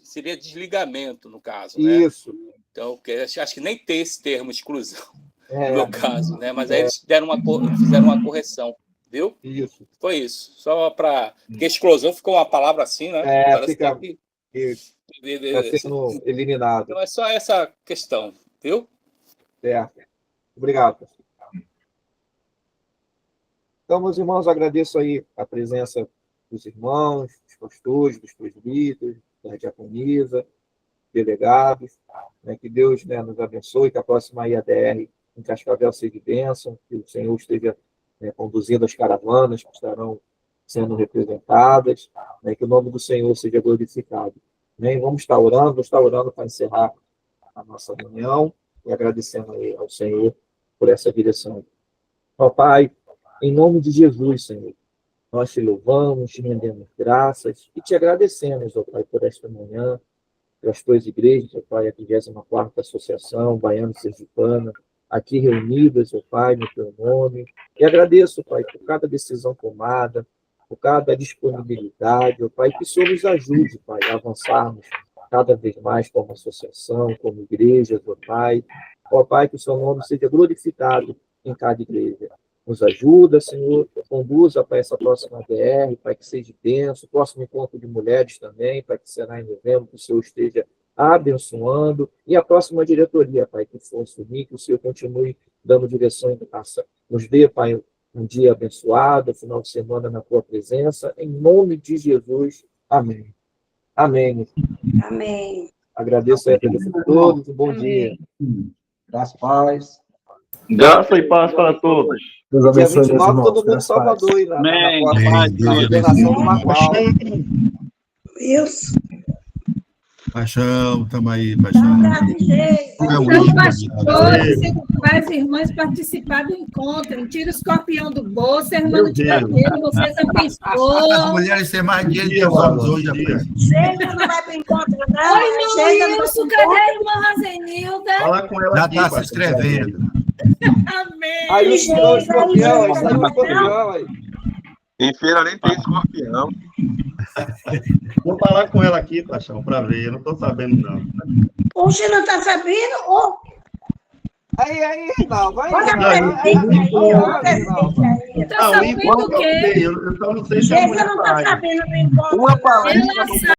seria desligamento, no caso. Isso. Né? Então, acho que nem tem esse termo exclusão, no É, meu caso, né? Mas aí é, eles fizeram uma correção, viu? isso. Foi isso. Só para. Porque exclusão ficou uma palavra assim, né? É, Parece que fica tem isso, que. está sendo eliminado. Então é só essa questão, viu? Certo. Obrigado, pastor. Então, meus irmãos, agradeço aí a presença dos irmãos, dos pastores, dos presbíteros, da diaconisa, delegados, né, que Deus, né, nos abençoe, que a próxima IADR em Cascavel seja bênção, que o Senhor esteja, né, conduzindo as caravanas que estarão sendo representadas, né, que o nome do Senhor seja glorificado. Né? E vamos estar orando para encerrar a nossa reunião e agradecendo aí ao Senhor por essa direção. Ó Pai, em nome de Jesus, Senhor, nós te louvamos, te rendemos graças e te agradecemos, ó Pai, por esta manhã, pelas tuas igrejas, ó Pai, a 24ª Associação Baiano-Sergipana, aqui reunidas, ó Pai, no teu nome. E agradeço, Pai, por cada decisão tomada, por cada disponibilidade, ó Pai, que o Senhor nos ajude, Pai, a avançarmos cada vez mais como associação, como igreja, ó Pai. Ó Pai, que o seu nome seja glorificado em cada igreja. Nos ajuda, Senhor, conduza para essa próxima ADR, para que seja denso, próximo encontro de mulheres também, para que será em novembro, que o Senhor esteja abençoando, e a próxima diretoria, Pai, que for assumir, que o Senhor continue dando direção e graça. Nos dê, Pai, um dia abençoado, final de semana na tua presença, em nome de Jesus. Amém. Amém. Amém. Agradeço aí a presença de todos, um bom dia. Das paz. Graça e paz para todos. Dia 29, todo mundo em Salvador, aí, na ordenação do Marqual. Isso. Paixão, estamos aí, Paixão. Então, pastores, pais e irmãs participar do encontro. Tira o escorpião do bolso, irmã de cabelo, vocês abençoam. As mulheres têm mais dinheiro que os homens hoje, rapaz. Chega, não vai para o encontro, não. Oi, irmão Wilson, cadê a irmã Razenilda? Fala com ela Já aqui, está se inscrevendo. Amém. Aí tirou o escorpião, aí saiu o escorpião. Aí. Em feira nem tem escorpião. Vou falar com ela aqui, Paixão, para ver. Eu não estou sabendo, não. Você não está sabendo? Oh. Aí, não, vai. Olha Tá sabendo o quê? Eu só não sei se a Chega, mulher não está vai. sabendo do encontro. Uma palavra.